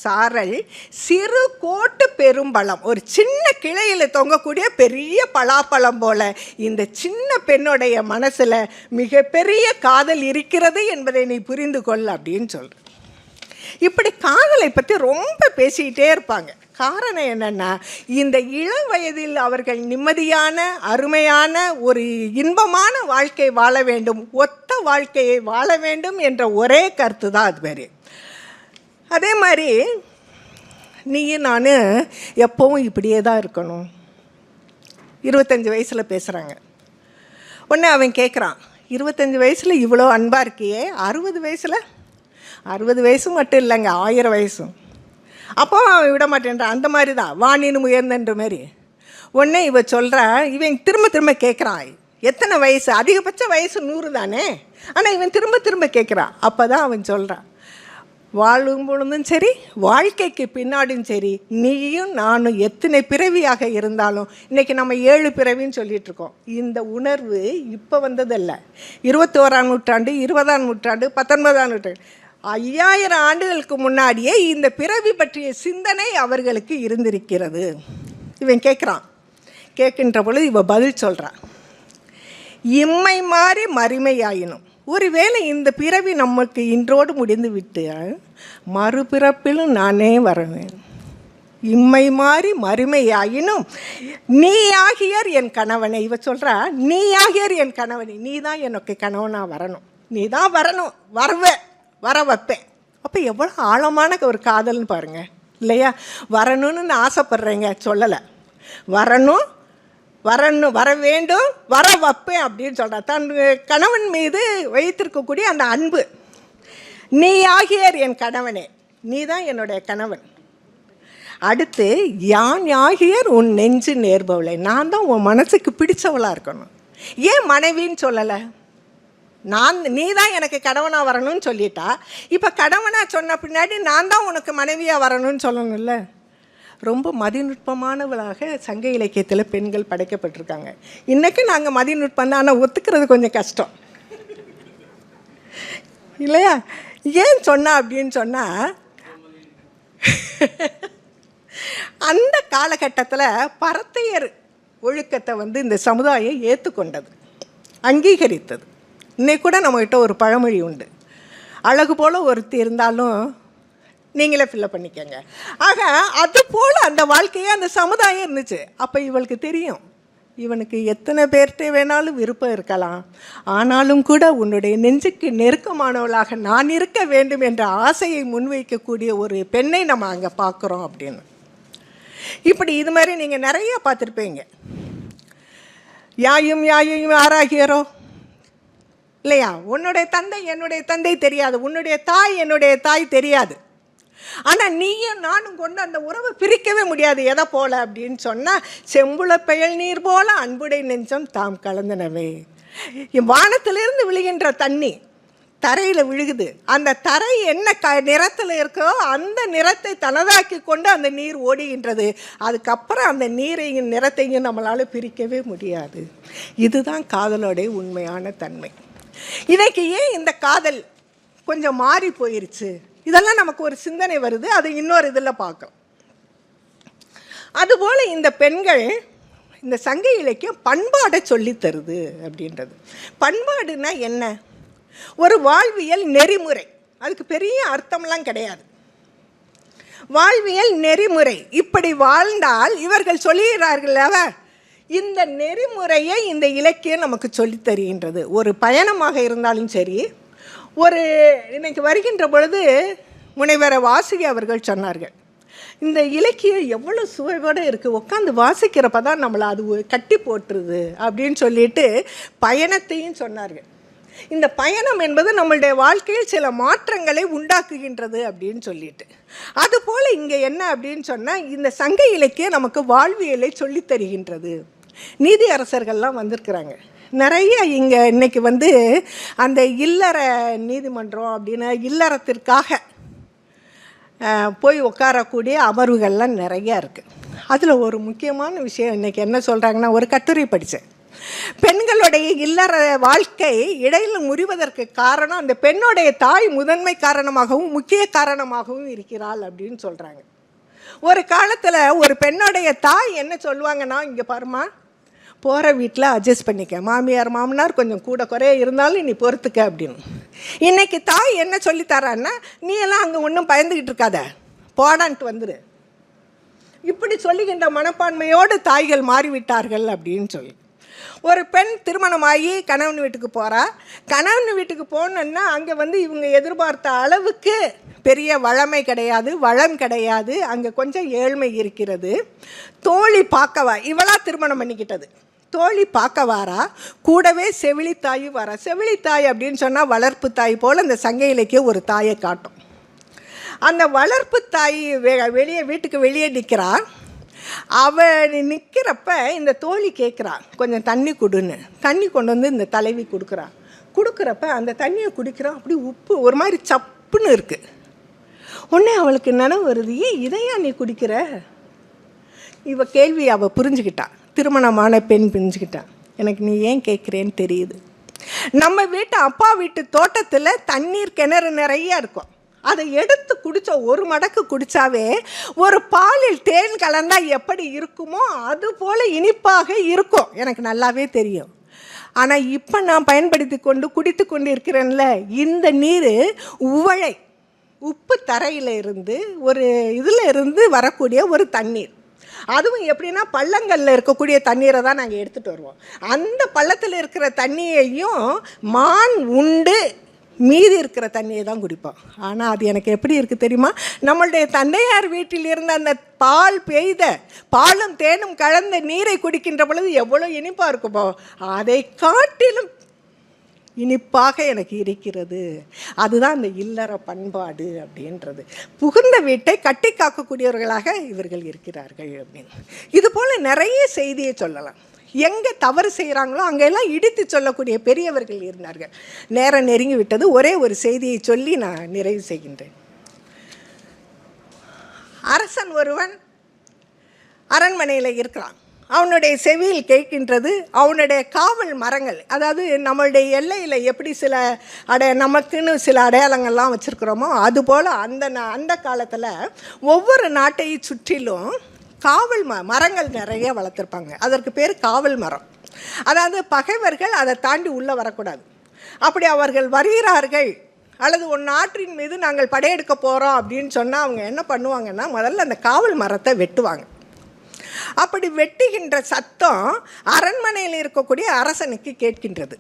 சாரல் சிறு கோட்டு பெரும்பழம், ஒரு சின்ன கிளையில் தொங்கக்கூடிய பெரிய பலாப்பழம் போல இந்த சின்ன பெண்ணுடைய மனசில் மிகப்பெரிய காதல் இருக்கிறது என்பதை நீ புரிந்து கொள் அப்படின்னு சொல்கிறேன். இப்படி காதலை பற்றி ரொம்ப பேசிக்கிட்டே இருப்பாங்க. காரணம் என்னென்னா, இந்த இளம் வயதில் அவர்கள் நிம்மதியான அருமையான ஒரு இன்பமான வாழ்க்கை வாழ வேண்டும், ஒத்த வாழ்க்கையை வாழ வேண்டும் என்ற ஒரே கருத்து தான் அது பேர். அதே மாதிரி நீயும் நான் எப்போவும் இப்படியே தான் இருக்கணும். 25 வயசில் பேசுகிறாங்க. உடனே அவன் கேட்குறான், 25 வயசில் இவ்வளோ அன்பாக இருக்கியே, 60 வயசில்? 60 வயசும் மட்டும் இல்லைங்க, 1000 வயசும். அப்போ அவன் விட மாட்டேன்றான். அந்த மாதிரி தான் வாணின்னு உயர்ந்தன்ற மாதிரி. உடனே இவன் திரும்ப கேட்குறான், எத்தனை வயசு? அதிகபட்ச வயசு 100 தானே. ஆனால் இவன் திரும்ப கேட்குறான். அப்போ தான் அவன் சொல்கிறான், வாழும் பொழுதும் சரி வாழ்க்கைக்கு பின்னாடியும் சரி நீயும் நானும் எத்தனை பிறவியாக இருந்தாலும், இன்றைக்கி நம்ம 7 பிறவின்னு சொல்லிகிட்ருக்கோம். இந்த உணர்வு இப்போ வந்ததல்ல. 21ஆம் நூற்றாண்டு, 20ஆம் நூற்றாண்டு, 19ஆம் நூற்றாண்டு, 5000 ஆண்டுகளுக்கு முன்னாடியே இந்த பிறவி பற்றிய சிந்தனை அவர்களுக்கு இருந்திருக்கிறது. இவன் கேட்குறான். கேட்கின்ற பொழுது இவன் பதில் சொல்கிறான், இம்மை மாறி மறுமையாயினும், ஒருவேளை இந்த பிறவி நமக்கு இன்றோடு முடிந்து விட்டு மறுபிறப்பிலும் நானே வரவேன். இம்மை மாறி மறுமையாயினும் நீ ஆகியர் என் கணவனை. இவ சொல்கிறா, நீ ஆகியர் என் கணவனை, நீ தான் எனக்கு கணவனாக வரணும், நீ தான் வரணும், வர வைப்பேன். அப்போ எவ்வளோ ஆழமான ஒரு காதல்னு பாருங்கள் இல்லையா. வரணும்னு நான் ஆசைப்பட்றேங்க சொல்லலை, வர வேண்டும், வர வைப்பேன் அப்படின்னு சொல்கிறா. தன் கணவன் மீது வைத்திருக்கக்கூடிய அந்த அன்பு. நீ ஆகியர் என் கணவனே, நீ தான் என்னுடைய கணவன். அடுத்து, யான் ஆகியர் உன் நெஞ்சு நேர்பவளை, நான் தான் உன் மனசுக்கு பிடிச்சவளாக இருக்கணும். ஏன் மனைவின்னு சொல்லலை? நீ தான் எனக்கு கணவனாக வரணும்னு சொல்லிட்டா, இப்போ கணவனாக சொன்ன பின்னாடி நான் தான் உனக்கு மனைவியாக வரணும்னு சொல்லணும்ல. ரொம்ப மதிநுட்பமானவளாக சங்க இலக்கியத்தில் பெண்கள் படைக்கப்பட்டிருக்காங்க. இன்றைக்கி நாங்கள் மதிநுட்பம் தான், ஆனால் ஒத்துக்கிறது கொஞ்சம் கஷ்டம் இல்லையா. ஏன் சொன்னா அப்படின்னு சொன்னால், அந்த காலகட்டத்தில் பரத்தையர் ஒழுக்கத்தை இந்த சமுதாயம் ஏற்றுக்கொண்டது, அங்கீகரித்தது. இன்னைக்கு கூட நம்மகிட்ட ஒரு பழமொழி உண்டு, அழகு போல் ஒருத்தி இருந்தாலும் நீங்களே ஃபில்லப் பண்ணிக்கங்க. ஆக அது போல் அந்த வாழ்க்கையே அந்த சமுதாயம் இருந்துச்சு. அப்போ இவளுக்கு தெரியும், இவனுக்கு எத்தனை பேர்கிட்ட வேணாலும் விருப்பம் இருக்கலாம், ஆனாலும் கூட உன்னுடைய நெஞ்சுக்கு நெருக்கமானவளாக நான் இருக்க வேண்டும் என்ற ஆசையை முன்வைக்கக்கூடிய ஒரு பெண்ணை நம்ம அங்கே பார்க்குறோம் அப்படின்னு. இப்படி இது மாதிரி நீங்கள் நிறைய பார்த்துருப்பீங்க. யாயும் ஆராகியரோ இல்லையா? உன்னுடைய தந்தை என்னுடைய தந்தை தெரியாது, உன்னுடைய தாய் என்னுடைய தாய் தெரியாது. ஆனால் நீயும் நானும் கொண்டு அந்த உறவை பிரிக்கவே முடியாது. எதை போல அப்படின்னு சொன்னால், செம்புல பெயல் நீர் போல அன்புடை நெஞ்சம் தாம் கலந்தனவே. வானத்திலிருந்து விழுகின்ற தண்ணி தரையில் விழுகுது. அந்த தரை என்ன நிறத்தில் இருக்கோ அந்த நிறத்தை தனதாக்கி கொண்டு அந்த நீர் ஓடுகின்றது. அதுக்கப்புறம் அந்த நீரையும் நிறத்தையும் நம்மளால் பிரிக்கவே முடியாது. இதுதான் காதலோடைய உண்மையான தன்மை. இன்றைக்கு ஏன் இந்த காதல் கொஞ்சம் மாறி போயிருச்சு, இதெல்லாம் நமக்கு ஒரு சிந்தனை வருது. அது இன்னொரு இதில் பார்க்கலாம். அதுபோல் இந்த பெண்கள் இந்த சங்க இலக்கியம் பண்பாடை சொல்லித்தருது அப்படின்றது. பண்பாடுனா என்ன? ஒரு வாழ்வியல் நெறிமுறை. அதுக்கு பெரிய அர்த்தம்லாம் கிடையாது. வாழ்வியல் நெறிமுறை. இப்படி வாழ்ந்தால் இவர்கள் சொல்லுகிறார்கள், இந்த நெறிமுறையை இந்த இலக்கியம் நமக்கு சொல்லித் தருகின்றது. ஒரு பயணமாக இருந்தாலும் சரி, ஒரு இன்னைக்கு வருகின்ற பொழுது முனைவர் வாசுகி அவர்கள் சொன்னார்கள், இந்த இலக்கியம் எவ்வளோ சுவையோடு இருக்குது, உட்காந்து வாசிக்கிறப்ப தான் நம்மளை அது கட்டி போட்டுருது அப்படின்னு சொல்லிட்டு பயணத்தையும் சொன்னார்கள். இந்த பயணம் என்பது நம்மளுடைய வாழ்க்கையில் சில மாற்றங்களை உண்டாக்குகின்றது அப்படின்னு சொல்லிட்டு, அதுபோல் இங்கே என்ன அப்படின்னு சொன்னால், இந்த சங்க இலக்கியம் நமக்கு வாழ்வியலை சொல்லித் தருகின்றது. நீதி அரசர்கள்லாம் வந்திருக்கிறாங்க நிறைய. இங்கே இன்றைக்கி அந்த இல்லற நீதிமன்றம் அப்படின்னு இல்லறத்திற்காக போய் உட்காரக்கூடிய அமர்வுகள்லாம் நிறையா இருக்குது. அதில் ஒரு முக்கியமான விஷயம் இன்றைக்கி என்ன சொல்கிறாங்கன்னா, ஒரு கட்டுரை படித்தேன். பெண்களுடைய இல்லற வாழ்க்கை இடையில் முறிவதற்கு காரணம் அந்த பெண்ணுடைய தாய் முதன்மை காரணமாகவும் முக்கிய காரணமாகவும் இருக்கிறாள் அப்படின்னு சொல்கிறாங்க. ஒரு காலத்தில் ஒரு பெண்ணுடைய தாய் என்ன சொல்லுவாங்கன்னா, இங்கே பாருமா, போகிற வீட்டில் அட்ஜஸ்ட் பண்ணிக்க, மாமியார் மாமனார் கொஞ்சம் கூட குறைய இருந்தாலும் நீ பொறுத்துக்க அப்படின்னு. இன்றைக்கி தாய் என்ன சொல்லித்தரான்னா, நீ எல்லாம் அங்கே ஒன்றும் பயந்துக்கிட்டு இருக்காத, போடான்ட்டு வந்துடு. இப்படி சொல்லுகின்ற மனப்பான்மையோடு தாய்கள் மாறிவிட்டார்கள் அப்படின்னு சொல்லி. ஒரு பெண் திருமணமாகி கணவன் வீட்டுக்கு போகிறா. கணவன் வீட்டுக்கு போனோன்னா அங்கே இவங்க எதிர்பார்த்த அளவுக்கு பெரிய வளமை கிடையாது, வளம் கிடையாது. அங்கே கொஞ்சம் ஏழ்மை இருக்கிறது. தோழி பார்க்கவா, இவளா திருமணம் பண்ணிக்கிட்டது, தோழி பார்க்க வாரா, கூடவே செவிலித்தாயும் வரா. செவிலித்தாய் அப்படின்னு சொன்னால் வளர்ப்பு தாய் போல் அந்த சங்க இலக்கியம் ஒரு தாயை காட்டும். அந்த வளர்ப்பு தாய் வெளியே வீட்டுக்கு வெளியே நிற்கிறா. அவள் நிற்கிறப்ப இந்த தோழி கேட்குறா, கொஞ்சம் தண்ணி கொடுன்னு. தண்ணி கொண்டு இந்த தலைவி கொடுக்குறப்ப அந்த தண்ணியை குடிக்கிறான். அப்படி உப்பு ஒரு மாதிரி சப்புன்னு இருக்குது. உடனே அவளுக்கு நினைவு வருது, ஏன் இதையா நீ குடிக்கிற? இவ கேள்வி அவள் புரிஞ்சுக்கிட்டா, திருமணமான பெண் புரிஞ்சுக்கிட்டான். எனக்கு நீ ஏன் கேட்குறேன்னு தெரியுது. நம்ம வீட்டு அப்பா வீட்டு தோட்டத்தில் தண்ணீர் கிணறு நிறைய இருக்கும். அதை எடுத்து குடித்தா, ஒரு மடக்கு குடித்தாவே ஒரு பாலில் தேன் கலந்தால் எப்படி இருக்குமோ அது போல் இனிப்பாக இருக்கும், எனக்கு நல்லாவே தெரியும். ஆனால் இப்போ நான் பயன்படுத்தி கொண்டு குடித்து கொண்டு இருக்கிறேன்ல, இந்த நீர் உவளை உப்பு தரையில் இருந்து ஒரு இதில் இருந்து வரக்கூடிய ஒரு தண்ணீர். அதுவும் எப்படின்னா பள்ளங்களில் இருக்கக்கூடிய தண்ணீரை தான் நாங்கள் எடுத்துகிட்டு வருவோம். அந்த பள்ளத்தில் இருக்கிற தண்ணியையும் மான் உண்டு மீதி இருக்கிற தண்ணியை தான் குடிப்போம். ஆனால் அது எனக்கு எப்படி இருக்குது தெரியுமா? நம்மளுடைய தந்தையார் வீட்டில் இருந்த அந்த பால் பெய்த பாலும் தேனும் கலந்த நீரை குடிக்கின்ற பொழுது எவ்வளோ இனிப்பாக இருக்குமோ அதை காட்டிலும் இனிப்பாக எனக்கு இருக்கிறது. அதுதான் அந்த இல்லற பண்பாடு அப்படின்றது. புகுந்த வீட்டை கட்டி காக்கக்கூடியவர்களாக இவர்கள் இருக்கிறார்கள் அப்படின்னு. இது போல் நிறைய செய்தியை சொல்லலாம். எங்கே தவறு செய்கிறாங்களோ அங்கெல்லாம் இடித்து சொல்லக்கூடிய பெரியவர்கள் இருந்தார்கள். நேரம் நெருங்கி விட்டது. ஒரே ஒரு செய்தியை சொல்லி நான் நிறைவு செய்கின்றேன். அரசன் ஒருவன் அரண்மனையில் இருக்கிறான். அவனுடைய செவியில் கேட்கின்றது அவனுடைய காவல் மரங்கள். அதாவது நம்மளுடைய எல்லையில் எப்படி சில நமக்குன்னு சில அடையாளங்கள்லாம் வச்சுருக்கிறோமோ அதுபோல் அந்த காலத்தில் ஒவ்வொரு நாட்டையை சுற்றிலும் காவல் மரங்கள் நிறைய வளர்த்துருப்பாங்க. அதற்கு பேர் காவல் மரம். அதாவது பகைவர்கள் அதை தாண்டி உள்ளே வரக்கூடாது. அப்படி அவர்கள் வருகிறார்கள் அல்லது ஒரு நாட்டின் மீது நாங்கள் படையெடுக்க போகிறோம் அப்படின்னு சொன்னால் அவங்க என்ன பண்ணுவாங்கன்னா, முதல்ல அந்த காவல் மரத்தை வெட்டுவாங்க. அப்படி வெட்டுகின்ற சத்தம் அரண்மனையில் இருக்கக்கூடிய அரசனுக்கு கேட்கின்றது.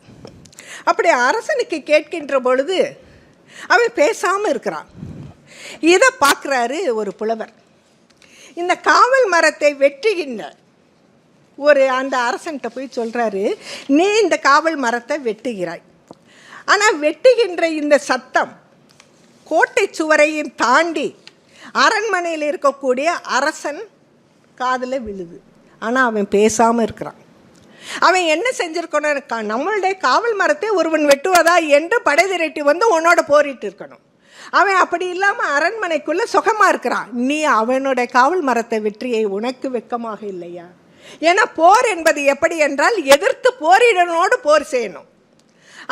அப்படி அரசனுக்கு கேட்கின்ற பொழுது அவன் பேசாமல் இருக்கிறான். இதை பார்க்குறாரு ஒரு புலவர். இந்த காவல் மரத்தை வெட்டுகின்ற அந்த அரசன்கிட்ட போய் சொல்கிறாரு, நீ இந்த காவல் மரத்தை வெட்டுகிறாய், ஆனால் வெட்டுகின்ற இந்த சத்தம் கோட்டை சுவரையும் தாண்டி அரண்மனையில் இருக்கக்கூடிய அரசன் காதில் விழுது. ஆனால் அவன் பேசாமல் இருக்கிறான். அவன் என்ன செஞ்சுருக்கணும்? நம்மளுடைய காவல் மரத்தை ஒருவன் வெட்டுவதா என்று படை திரட்டி வந்து உன்னோட போரிட்டு இருக்கணும். அவன் அப்படி இல்லாமல் அரண்மனைக்குள்ளே சுகமாக இருக்கிறான். நீ அவனுடைய காவல் மரத்தை வெற்றியை உனக்கு வெட்கமாக இல்லையா? ஏன்னா போர் என்பது எப்படி என்றால் எதிர்த்து போரிடனோடு போர் செய்யணும்.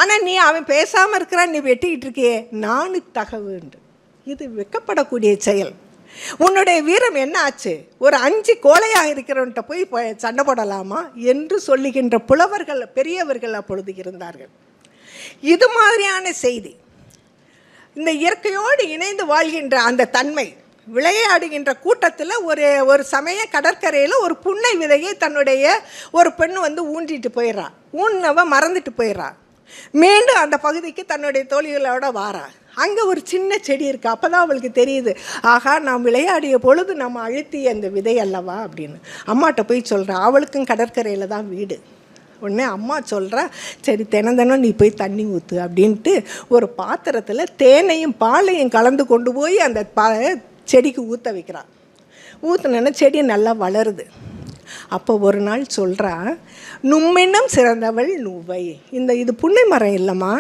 ஆனால் நீ அவன் பேசாமல் இருக்கிறான், நீ வெட்டிக்கிட்டு இருக்கியே, நானு தகவுண்டு. இது வெட்கப்படக்கூடிய செயல். உன்னுடைய வீரம் என்ன ஆச்சு? ஒரு 5 கோழையாக இருக்கிறவன்கிட்ட போய் சண்டை போடலாமா என்று சொல்லுகின்ற புலவர்கள் பெரியவர்கள் அப்பொழுது இருந்தார்கள். இது மாதிரியான செய்தி, இந்த இயற்கையோடு இணைந்து வாழ்கின்ற அந்த தன்மை, விளையாடுகின்ற கூட்டத்தில் ஒரு சமய கடற்கரையில் ஒரு புன்னை விதையை தன்னுடைய ஒரு பெண் வந்து ஊன்றிட்டு போயிடுறா. ஊன்னவ மறந்துட்டு போயிடுறா. மீண்டும் அந்த பகுதிக்கு தன்னுடைய தோழிகளோட வாரா. அங்கே ஒரு சின்ன செடி இருக்குது. அப்போ தான் அவளுக்கு தெரியுது, ஆகா நாம் விளையாடிய பொழுது நம்ம அழுத்திய அந்த விதை அல்லவா அப்படின்னு. அம்மாட்ட போய் சொல்கிறா. அவளுக்கும் கடற்கரையில் தான் வீடு. உடனே அம்மா சொல்கிறா, சரி தினம் நீ போய் தண்ணி ஊற்று அப்படின்ட்டு ஒரு பாத்திரத்தில் தேனையும் பாலையும் கலந்து கொண்டு போய் அந்த செடிக்கு ஊற்ற வைக்கிறான். ஊற்றுனோன்னா செடி நல்லா வளருது. அப்போ ஒரு நாள் சொல்கிறா, நும்மினும் சிறந்தவள் நுவை. இது புன்னை மரம் இல்லைம்மா,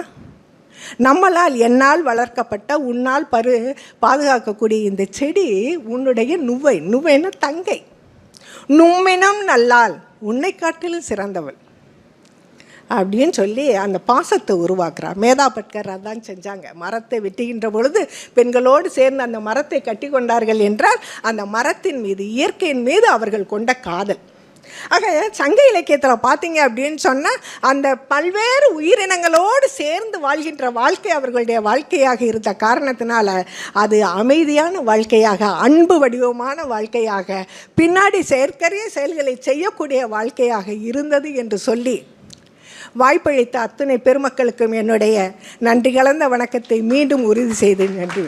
நம்மளால் என்னால் வளர்க்கப்பட்ட உன்னால் பாதுகாக்கக்கூடிய இந்த செடி உன்னுடைய நுவைன்னா தங்கை. நும்மினும் நல்லால் உன்னை காட்டிலும் சிறந்தவள் அப்படின்னு சொல்லி அந்த பாசத்தை உருவாக்குறார். மேதா பட்கர் அதான் செஞ்சாங்க. மரத்தை வெட்டுகின்ற பொழுது பெண்களோடு சேர்ந்து அந்த மரத்தை கட்டி கொண்டார்கள் என்றால் அந்த மரத்தின் மீது, இயற்கையின் மீது அவர்கள் கொண்ட காதல். ஆக சங்க இலக்கியத்தில் பார்த்தீங்க அப்படின்னு சொன்னால் அந்த பல்வேறு உயிரினங்களோடு சேர்ந்து வாழ்கின்ற வாழ்க்கை அவர்களுடைய வாழ்க்கையாக இருந்த காரணத்தினால அது அமைதியான வாழ்க்கையாக, அன்பு வடிவமான வாழ்க்கையாக, பின்னாடி செயற்கரிய செயல்களை செய்யக்கூடிய வாழ்க்கையாக இருந்தது என்று சொல்லி வாய்ப்பளித்த அத்தனை பெருமக்களுக்கும் என்னுடைய நன்றி கலந்த வணக்கத்தை மீண்டும் உறுதி செய்து நன்றி.